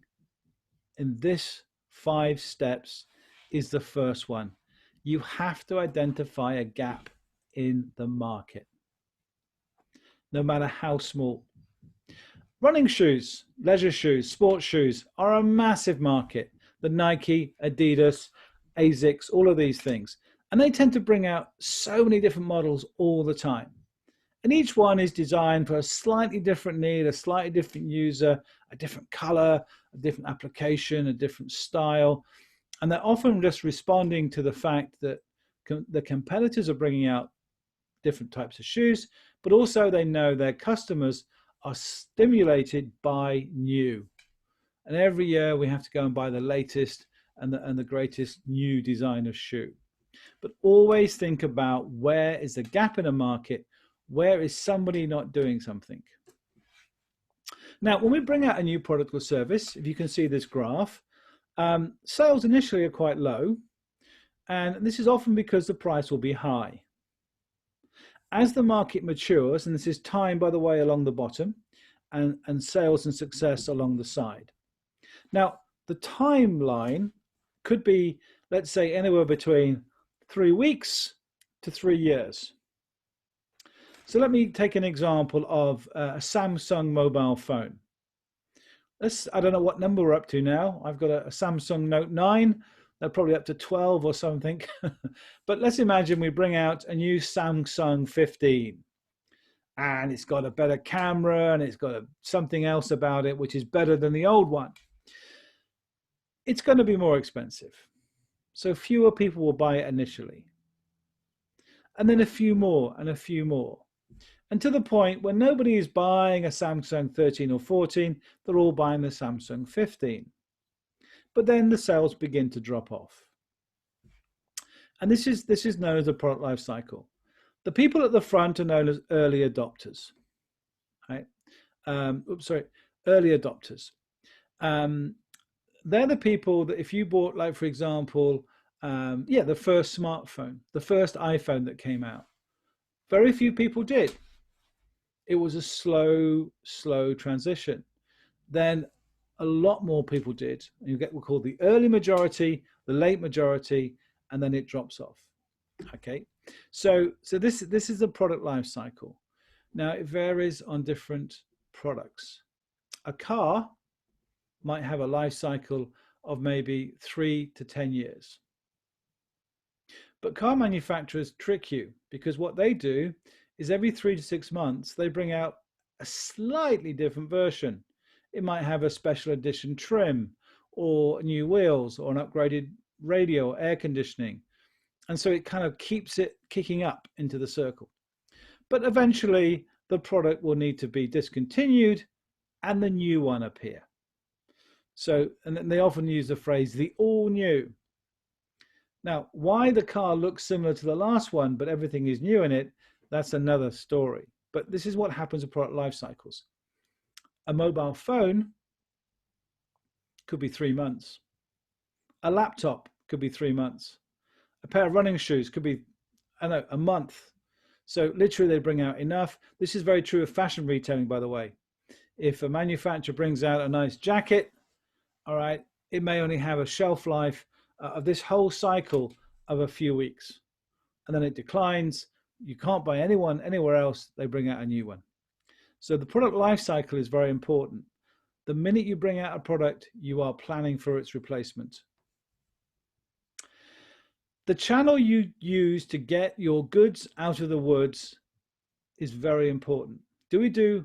Speaker 2: in this 5 steps is the first one. You have to identify a gap in the market, no matter how small. Running shoes, leisure shoes, sports shoes are a massive market. The Nike, Adidas, ASICS, all of these things. And they tend to bring out so many different models all the time. And each one is designed for a slightly different need, a slightly different user, a different color, a different application, a different style. And they're often just responding to the fact that the competitors are bringing out different types of shoes, but also they know their customers are stimulated by new. And every year we have to go and buy the latest and the greatest new design of shoe. But always think about, where is the gap in a market? Where is somebody not doing something? Now, when we bring out a new product or service, if you can see this graph, sales initially are quite low. And this is often because the price will be high. As the market matures, and this is time, by the way, along the bottom, and sales and success along the side. Now, the timeline could be, let's say, anywhere between 3 weeks to 3 years. So let me take an example of a Samsung mobile phone. I don't know what number we're up to now. I've got a Samsung Note 9. They're probably up to 12 or something. But let's imagine we bring out a new Samsung 15. And it's got a better camera and it's got something else about it which is better than the old one. It's going to be more expensive. So fewer people will buy it initially. And then a few more and a few more. And to the point where nobody is buying a Samsung 13 or 14, they're all buying the Samsung 15. But then the sales begin to drop off. And this is known as a product life cycle. The people at the front are known as early adopters. Right? Early adopters. They're the people that if you bought, like, for example, the first smartphone, the first iPhone that came out, very few people did. It was a slow transition. Then a lot more people did. You get what's called the early majority, the late majority, and then it drops off. Okay, so this is the product life cycle. Now it varies on different products. A car might have a life cycle of maybe 3 to 10 years. But car manufacturers trick you, because what they do is every 3 to 6 months, they bring out a slightly different version. It might have a special edition trim or new wheels or an upgraded radio or air conditioning. And so it kind of keeps it kicking up into the circle. But eventually the product will need to be discontinued and the new one appear. So, and then they often use the phrase, the all new. Now, why the car looks similar to the last one, but everything is new in it, that's another story. But this is what happens with product life cycles. A mobile phone could be 3 months. A laptop could be 3 months. A pair of running shoes could be, a month. So literally they bring out enough. This is very true of fashion retailing, by the way. If a manufacturer brings out a nice jacket, all right, it may only have a shelf life of this whole cycle of a few weeks. And then it declines. You can't buy anywhere else. They bring out a new one. So the product life cycle is very important. The minute you bring out a product, you are planning for its replacement. The channel you use to get your goods out of the woods is very important. You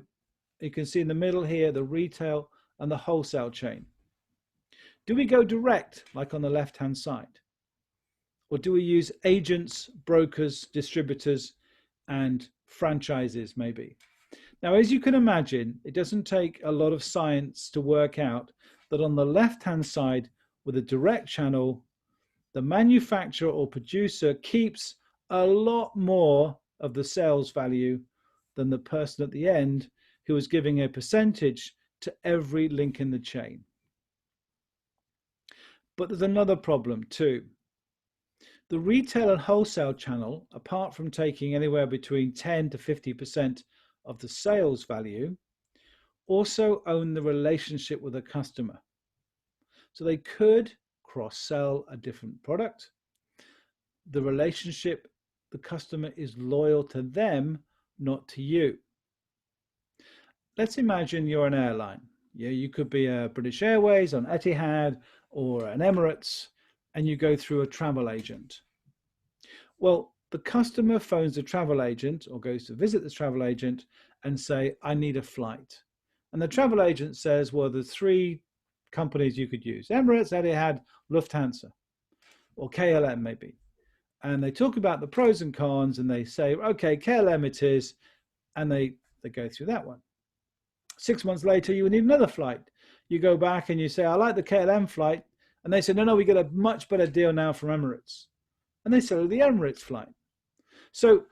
Speaker 2: can see in the middle here, the retail and the wholesale chain. Do we go direct, like on the left-hand side? Or do we use agents, brokers, distributors, and franchises maybe? Now, as you can imagine, it doesn't take a lot of science to work out that on the left-hand side with a direct channel, the manufacturer or producer keeps a lot more of the sales value than the person at the end who is giving a percentage to every link in the chain. But there's another problem too. The retail and wholesale channel, apart from taking anywhere between 10 to 50% of the sales value, also own the relationship with the customer. So they could cross-sell a different product. The relationship, the customer is loyal to them, not to you. Let's imagine you're an airline. Yeah, you could be a British Airways, on Etihad, or an Emirates, and you go through a travel agent. Well, the customer phones the travel agent or goes to visit the travel agent and say, I need a flight. And the travel agent says, well, there's three companies you could use: Emirates, Etihad, Lufthansa, or KLM maybe. And they talk about the pros and cons and they say, okay, KLM it is. And they go through that one. 6 months later, you need another flight. You go back and you say, I like the KLM flight. And they say, no, we get a much better deal now from Emirates. And they sell the Emirates flight. So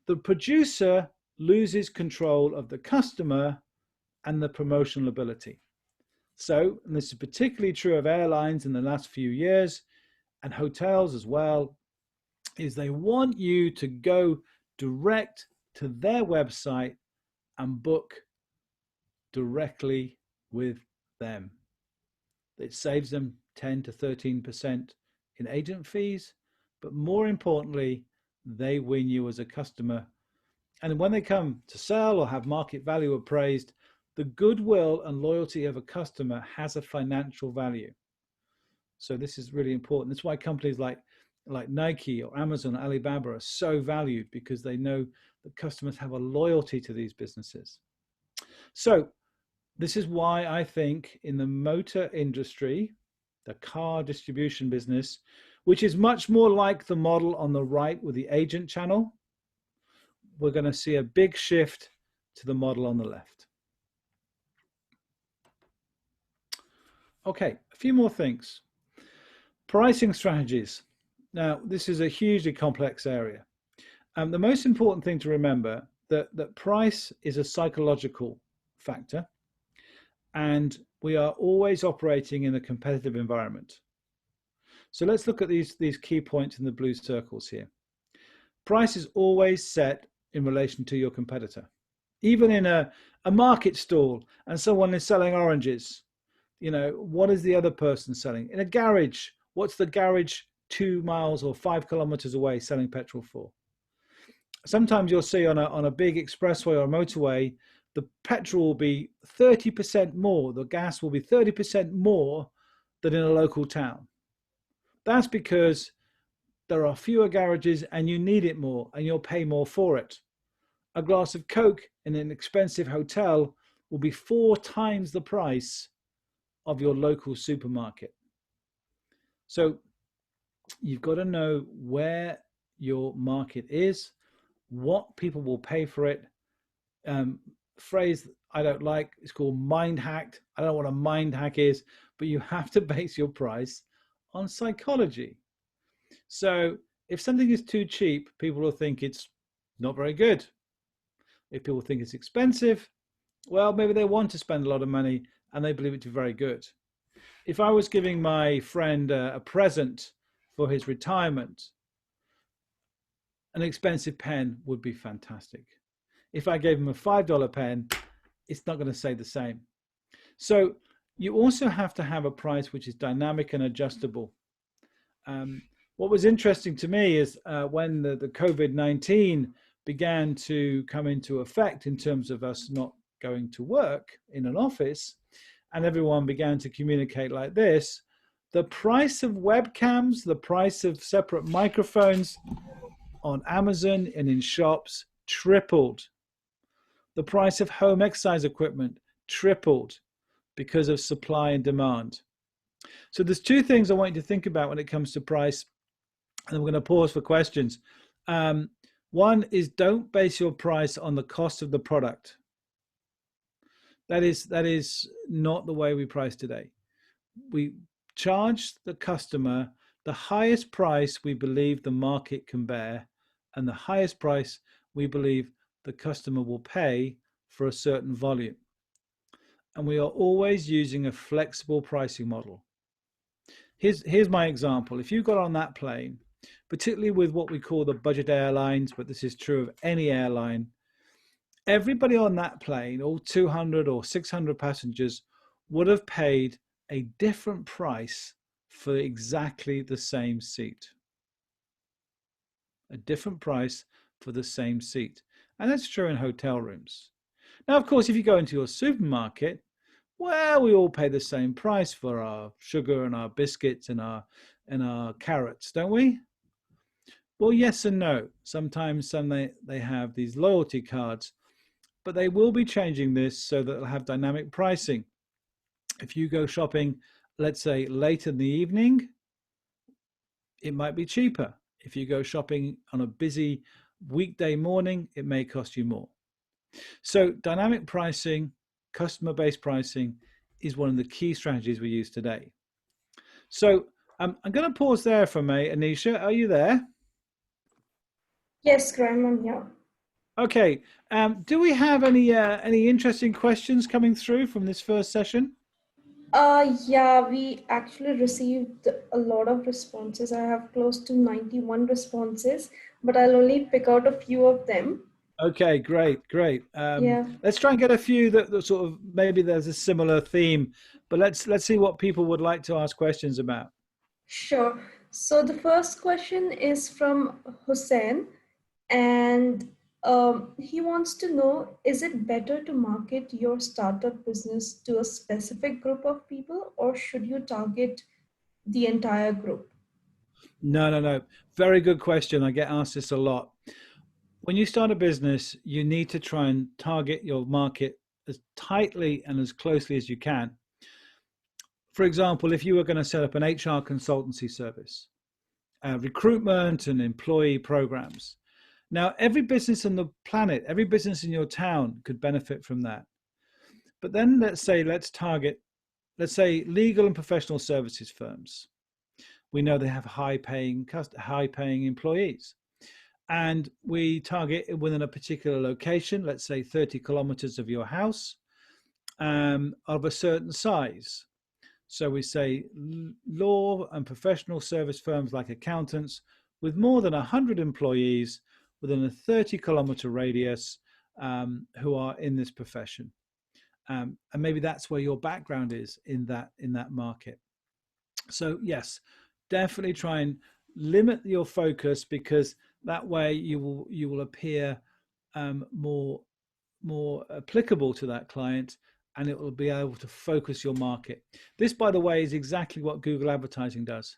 Speaker 2: the producer loses control of the customer and the promotional ability. So, and this is particularly true of airlines in the last few years, and hotels as well, is they want you to go direct to their website and book directly with them. It saves them 10 to 13% in agent fees, but more importantly, they win you as a customer. And when they come to sell or have market value appraised, the goodwill and loyalty of a customer has a financial value. So this is really important. That's why companies like Nike or Amazon, or Alibaba are so valued, because they know that customers have a loyalty to these businesses. So this is why I think in the motor industry, the car distribution business, which is much more like the model on the right with the agent channel, we're going to see a big shift to the model on the left. Okay, a few more things. Pricing strategies. Now, this is a hugely complex area. The most important thing to remember that price is a psychological factor, and we are always operating in a competitive environment. So let's look at these key points in the blue circles here. Price is always set in relation to your competitor. Even in a market stall and someone is selling oranges, what is the other person selling? In a garage, what's the garage 2 miles or 5 kilometers away selling petrol for? Sometimes you'll see on a big expressway or a motorway, the petrol will be 30% more, the gas will be 30% more than in a local town. That's because there are fewer garages and you need it more and you'll pay more for it. A glass of Coke in an expensive hotel will be 4 times the price of your local supermarket. So you've got to know where your market is, what people will pay for it. Phrase I don't like is called mind hacked. I don't know what a mind hack is, but you have to base your price on psychology. So if something is too cheap, people will think it's not very good. If people think it's expensive, well, maybe they want to spend a lot of money and they believe it to be very good. If I was giving my friend a present for his retirement, an expensive pen would be fantastic. If I gave him a $5 pen, it's not going to say the same. So you also have to have a price which is dynamic and adjustable. What was interesting to me is when the COVID-19 began to come into effect in terms of us not going to work in an office, and everyone began to communicate like this, the price of webcams, the price of separate microphones on Amazon and in shops tripled. The price of home exercise equipment tripled because of supply and demand. So there's 2 things I want you to think about when it comes to price, and we're going to pause for questions. One is, don't base your price on the cost of the product. That is not the way we price today. We charge the customer the highest price we believe the market can bear, and the highest price we believe the customer will pay for a certain volume. And we are always using a flexible pricing model. Here's my example. If you got on that plane, particularly with what we call the budget airlines, but this is true of any airline, everybody on that plane, all 200 or 600 passengers, would have paid a different price for exactly the same seat. A different price for the same seat. And that's true in hotel rooms. Now, of course, if you go into your supermarket, well, we all pay the same price for our sugar and our biscuits and our carrots, don't we? Well, yes and no. Sometimes they have these loyalty cards, but they will be changing this so that they'll have dynamic pricing. If you go shopping, let's say late in the evening, it might be cheaper. If you go shopping on a busy weekday morning, it may cost you more. So dynamic pricing, customer-based pricing is one of the key strategies we use today. So I'm going to pause there for me. Anisha, are you there?
Speaker 1: Yes, Graham, I'm here.
Speaker 2: Okay. Do we have any interesting questions coming through from this first session?
Speaker 1: Yeah, we actually received a lot of responses. I have close to 91 responses, but I'll only pick out a few of them.
Speaker 2: Okay, great, great.
Speaker 1: Yeah,
Speaker 2: Let's try and get a few that sort of maybe there's a similar theme, but let's see what people would like to ask questions about.
Speaker 1: sure. So the first question is from Hussein, and he wants to know, is it better to market your startup business to a specific group of people, or should you target the entire group?
Speaker 2: No, no, no. Very good question. I get asked this a lot. When you start a business, you need to try and target your market as tightly and as closely as you can. For example, if you were going to set up an HR consultancy service, recruitment and employee programs. Now, every business on the planet, every business in your town could benefit from that. But then let's target, let's say legal and professional services firms. We know they have high paying employees. And we target within a particular location, let's say 30 kilometers of your house, of a certain size. So we say law and professional service firms like accountants with more than 100 employees within a 30-kilometer radius, who are in this profession. And maybe that's where your background is in that market. So yes, definitely try and limit your focus, because that way you will appear more applicable to that client, and it will be able to focus your market. This, by the way, is exactly what Google advertising does.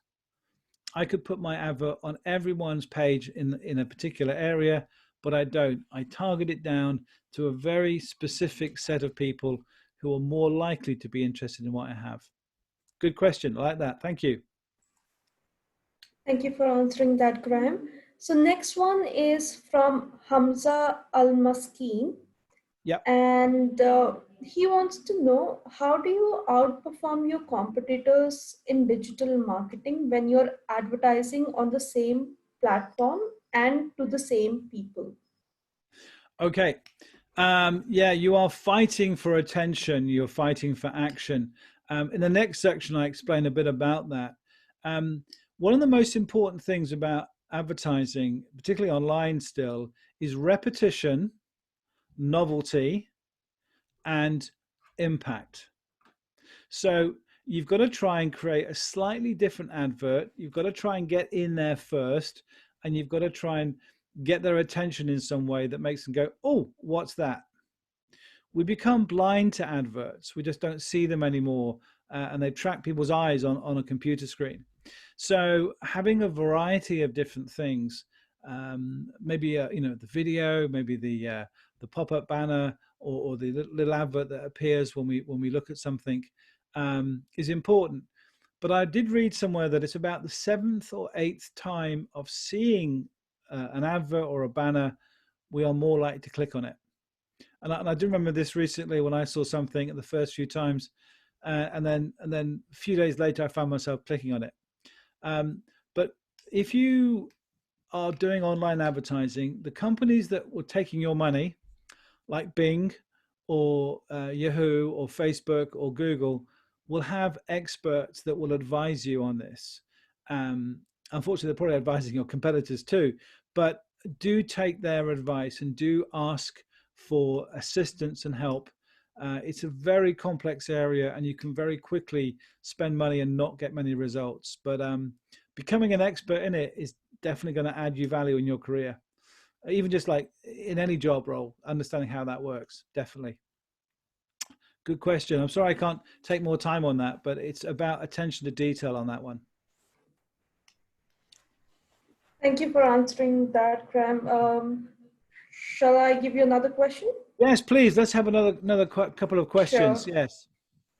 Speaker 2: I could put my advert on everyone's page in a particular area, but I don't. I target it down to a very specific set of people who are more likely to be interested in what I have. Good question. I like that. Thank you.
Speaker 1: Thank you for answering that, Graham. So next one is from Hamza Al-Maskeen,
Speaker 2: Yep.
Speaker 1: and he wants to know, how do you outperform your competitors in digital marketing when you're advertising on the same platform and to the same people?
Speaker 2: Okay. Yeah, you are fighting for attention. You're fighting for action. In the next section, I explain a bit about that. One of the most important things about advertising, particularly online still, is repetition, novelty, and impact. So you've got to try and create a slightly different advert. You've got to try and get in there first, and you've got to try and get their attention in some way that makes them go, oh, what's that? We become blind to adverts. We just don't see them anymore, and they track people's eyes on a computer screen. So having a variety of different things, maybe the video, maybe the pop-up banner, or the little advert that appears when we look at something, is important. But I did read somewhere that it's about the seventh or eighth time of seeing an advert or a banner, we are more likely to click on it. And I do remember this recently when I saw something the first few times, and then a few days later I found myself clicking on it. But if you are doing online advertising, the companies that were taking your money, like Bing or Yahoo or Facebook or Google, will have experts that will advise you on this. Um, Unfortunately, they're probably advising your competitors too, but do take their advice and do ask for assistance and help. It's a very complex area, and you can very quickly spend money and not get many results. But becoming an expert in it is definitely going to add you value in your career, even just like in any job role. Understanding how that works, definitely. Good question. I'm sorry I can't take more time on that, but it's about attention to detail on that one.
Speaker 1: Thank you for answering that, Graham. Shall I give you another question?
Speaker 2: Yes, please. Let's have another couple of questions.
Speaker 1: Sure.
Speaker 2: Yes.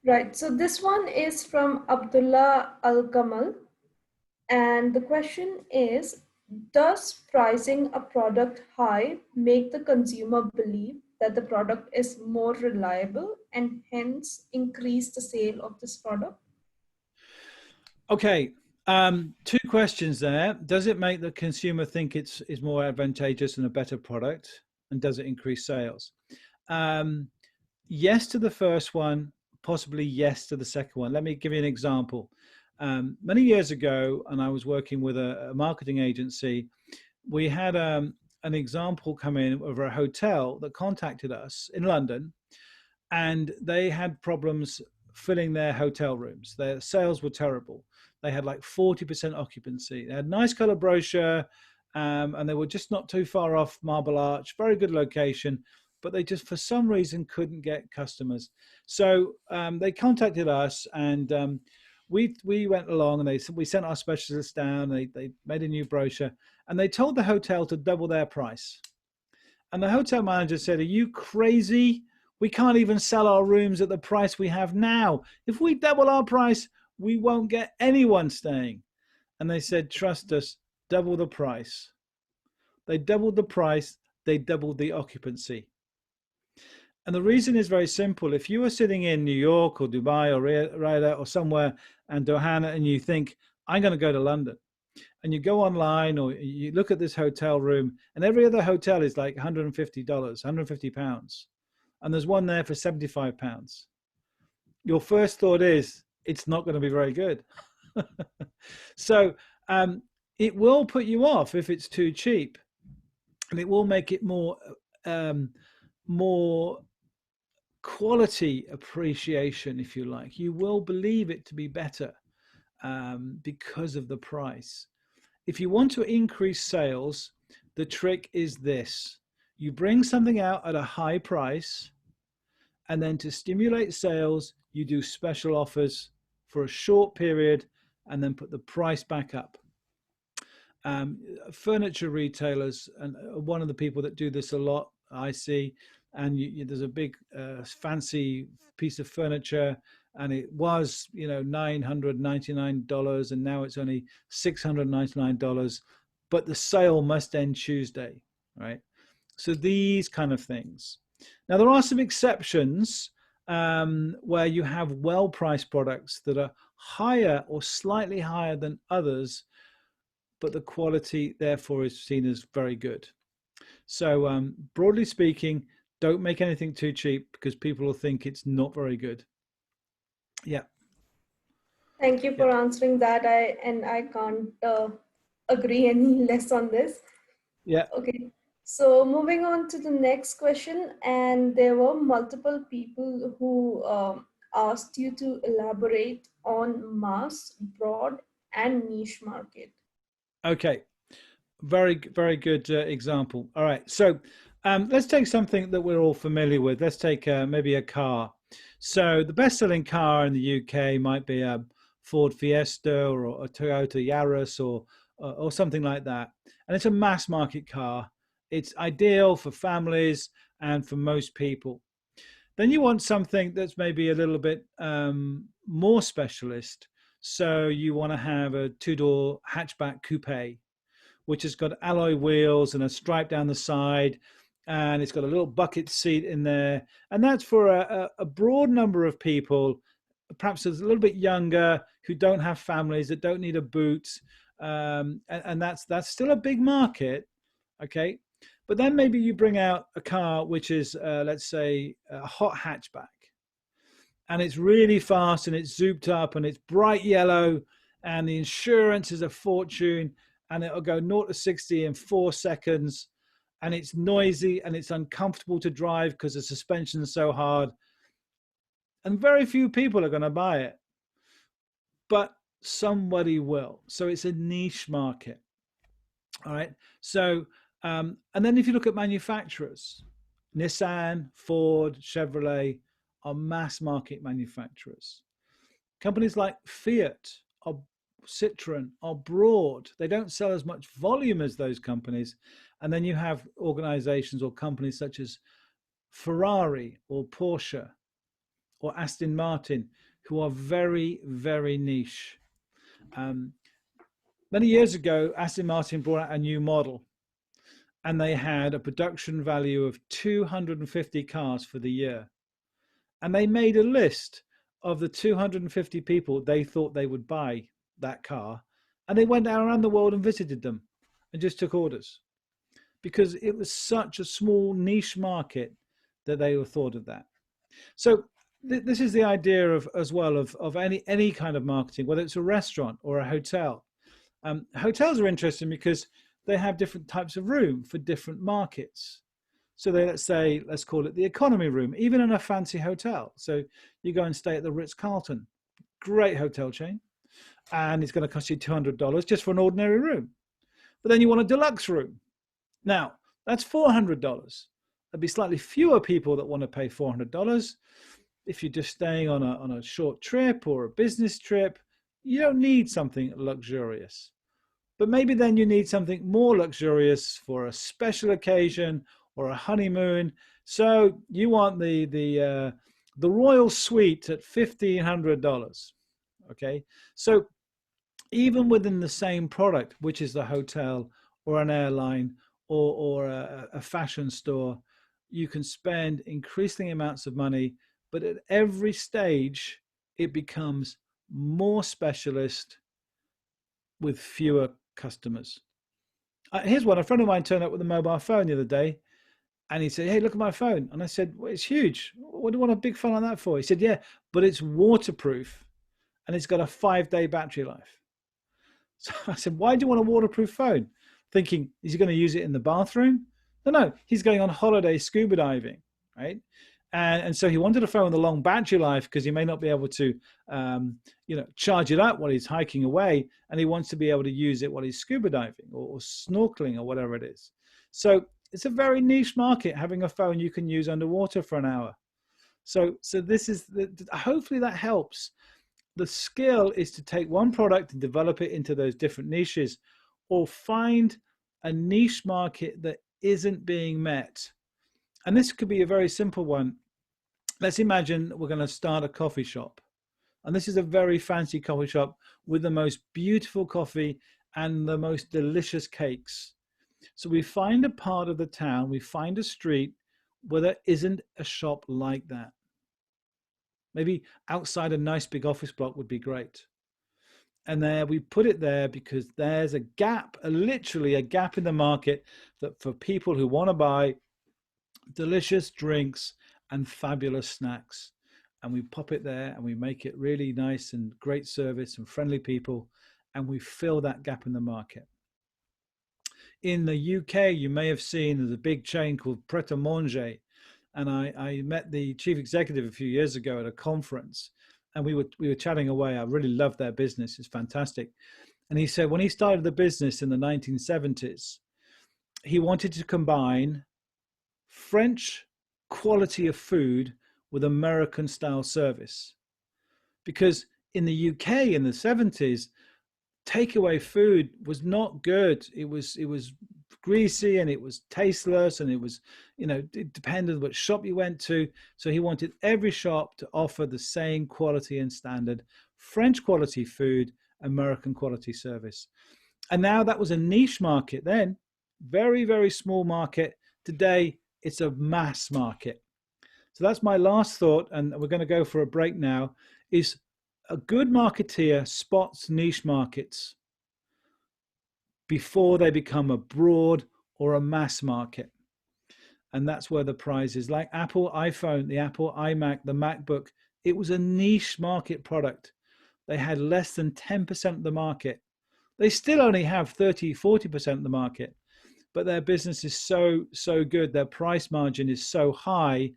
Speaker 1: Right. So this one is from Abdullah Al Kamal. And the question is, does pricing a product high make the consumer believe that the product is more reliable and hence increase the sale of this product?
Speaker 2: Okay. Two questions there. Does it make the consumer think it's is more advantageous and a better product, and does it increase sales? Um, yes to the first one, possibly yes to the second one. Let me give you an example. Many years ago, and I was working with a marketing agency, we had an example come in of a hotel that contacted us in London, and they had problems filling their hotel rooms. Their sales were terrible. They had like 40% occupancy. They had a nice color brochure, and they were just not too far off Marble Arch, very good location, but they just for some reason couldn't get customers. So they contacted us, and we went along, and we sent our specialists down. They made a new brochure, and they told the hotel to double their price. And the hotel manager said, "Are you crazy? We can't even sell our rooms at the price we have now. If we double our price, we won't get anyone staying." And they said, "Trust us, double the price." They doubled the price, they doubled the occupancy. And the reason is very simple. If you are sitting in New York or Dubai or Riyadh or somewhere and Doha, and you think, I'm going to go to London, and you go online or you look at this hotel room, and every other hotel is like $150, £150, and there's one there for £75. Your first thought is it's not going to be very good. So it will put you off if it's too cheap, and it will make it more quality appreciation, if you like. You will believe it to be better because of the price. If you want to increase sales, the trick is this: you bring something out at a high price, and then to stimulate sales, you do special offers for a short period and then put the price back up. Furniture retailers, and one of the people that do this a lot, I see, and there's a big fancy piece of furniture, and it was $999, and now it's only $699, but the sale must end Tuesday, right? So these kind of things. Now there are some exceptions where you have well-priced products that are higher or slightly higher than others, but the quality therefore is seen as very good. So broadly speaking, don't make anything too cheap because people will think it's not very good. Yeah.
Speaker 1: Thank you
Speaker 2: Yeah.
Speaker 1: for answering that. I can't agree any less on this.
Speaker 2: Yeah.
Speaker 1: Okay. So moving on to the next question, and there were multiple people who asked you to elaborate on mass, broad, and niche market.
Speaker 2: Okay. Very, very good example. All right. So let's take something that we're all familiar with. Let's take maybe a car. So the best-selling car in the UK might be a Ford Fiesta or a Toyota Yaris or something like that. And it's a mass market car. It's ideal for families and for most people. Then you want something that's maybe a little bit more specialist. So you want to have a two-door hatchback coupe, which has got alloy wheels and a stripe down the side, and it's got a little bucket seat in there. And that's for a broad number of people, perhaps a little bit younger, who don't have families, that don't need a boot. And that's still a big market, okay? But then maybe you bring out a car which is, let's say, a hot hatchback. and it's really fast and it's zooped up and it's bright yellow and the insurance is a fortune and it'll go 0 to 60 in 4 seconds, and it's noisy and it's uncomfortable to drive because the suspension is so hard, and very few people are going to buy it, but somebody will. So it's a niche market. All right. So and then if you look at manufacturers, Nissan, Ford, Chevrolet are mass market manufacturers. Companies like Fiat or Citroen are broad. They don't sell as much volume as those companies. And then you have organizations or companies such as Ferrari or Porsche or Aston Martin, who are very, very niche. Many years ago, Aston Martin brought out a new model, and they had a production value of 250 cars for the year. And they made a list of the 250 people they thought they would buy that car. And they went around the world and visited them and just took orders, because it was such a small niche market that they were thought of that. So this is the idea of as well of any kind of marketing, whether it's a restaurant or a hotel. Hotels are interesting because they have different types of room for different markets. So let's call it the economy room, even in a fancy hotel. So you go and stay at the Ritz-Carlton, great hotel chain, and it's going to cost you $200 just for an ordinary room. But then you want a deluxe room. Now, that's $400. There'll be slightly fewer people that want to pay $400. If you're just staying on a short trip or a business trip, you don't need something luxurious. But maybe then you need something more luxurious for a special occasion or a honeymoon. So you want the royal suite at $1,500. Okay, so even within the same product, which is the hotel or an airline or a fashion store, you can spend increasing amounts of money, but at every stage it becomes more specialist with fewer customers. Here's one. A friend of mine turned up with a mobile phone the other day, and he said, "Hey, look at my phone." And I said, "Well, it's huge. What do you want a big phone like that for?" He said, "Yeah, but it's waterproof and it's got a 5-day battery life." So I said, "Why do you want a waterproof phone?" Thinking, is he going to use it in the bathroom? No, he's going on holiday scuba diving, right? And so he wanted a phone with a long battery life because he may not be able to, charge it up while he's hiking away, and he wants to be able to use it while he's scuba diving or snorkeling or whatever it is. So it's a very niche market, having a phone you can use underwater for an hour. So this is hopefully that helps. The skill is to take one product and develop it into those different niches, or find a niche market that isn't being met. And this could be a very simple one. Let's imagine we're going to start a coffee shop. And this is a very fancy coffee shop with the most beautiful coffee and the most delicious cakes. So we find a part of the town, we find a street where there isn't a shop like that. Maybe outside a nice big office block would be great. And there we put it there because there's a gap, literally a gap in the market, that for people who want to buy delicious drinks and fabulous snacks. And we pop it there and we make it really nice and great service and friendly people, and we fill that gap in the market. In the UK, you may have seen there's a big chain called Pret a Manger, and I met the chief executive a few years ago at a conference, and we were chatting away. I really love their business; it's fantastic. And he said when he started the business in the 1970s, he wanted to combine French quality of food with American style service, because in the UK in the 70s, takeaway food was not good. It was greasy and it was tasteless, and it was, it depended on what shop you went to. So he wanted every shop to offer the same quality and standard: French quality food, American quality service. And now that was a niche market then, very, very small market. Today, it's a mass market. So that's my last thought, and we're going to go for a break now, is a good marketeer spots niche markets before they become a broad or a mass market. And that's where the prize is. Like Apple iPhone, the Apple iMac, the MacBook It was a niche market product. They had less than 10% of the market. They still only have 30, 40% of the market, but their business is so good. Their price margin is so high.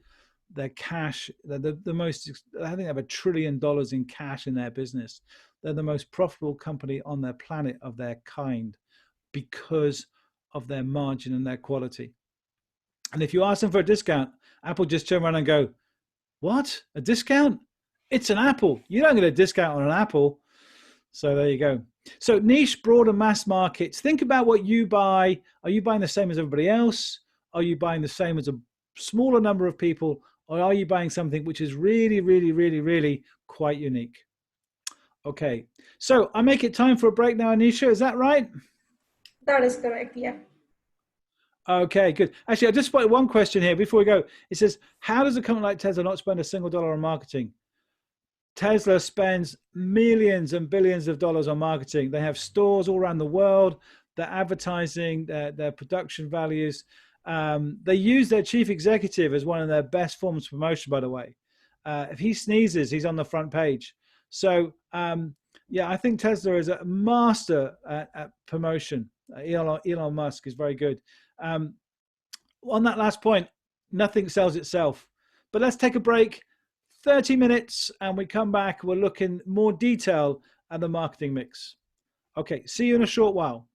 Speaker 2: Their cash, they're the most, I think they have $1 trillion in cash in their business. They're the most profitable company on their planet of their kind because of their margin and their quality. And if you ask them for a discount, Apple just turn around and go, what? A discount? It's an Apple. You don't get a discount on an Apple. So there you go. So niche, broader mass markets. Think about what you buy. Are you buying the same as everybody else? Are you buying the same as a smaller number of people? Or are you buying something which is really, really, really, really quite unique? Okay. So I make it time for a break now, Anisha. Is that right?
Speaker 1: That is correct. Yeah.
Speaker 2: Okay, good. Actually, I just spotted one question here before we go. It says, how does a company like Tesla not spend a single dollar on marketing? Tesla spends millions and billions of dollars on marketing. They have stores all around the world. They're advertising, their production values. They use their chief executive as one of their best forms of promotion, by the way. If he sneezes, he's on the front page. So, yeah, I think Tesla is a master at promotion. Elon Musk is very good. On that last point, nothing sells itself. But let's take a break. 30 minutes and we come back. We'll look in more detail at the marketing mix. Okay, see you in a short while.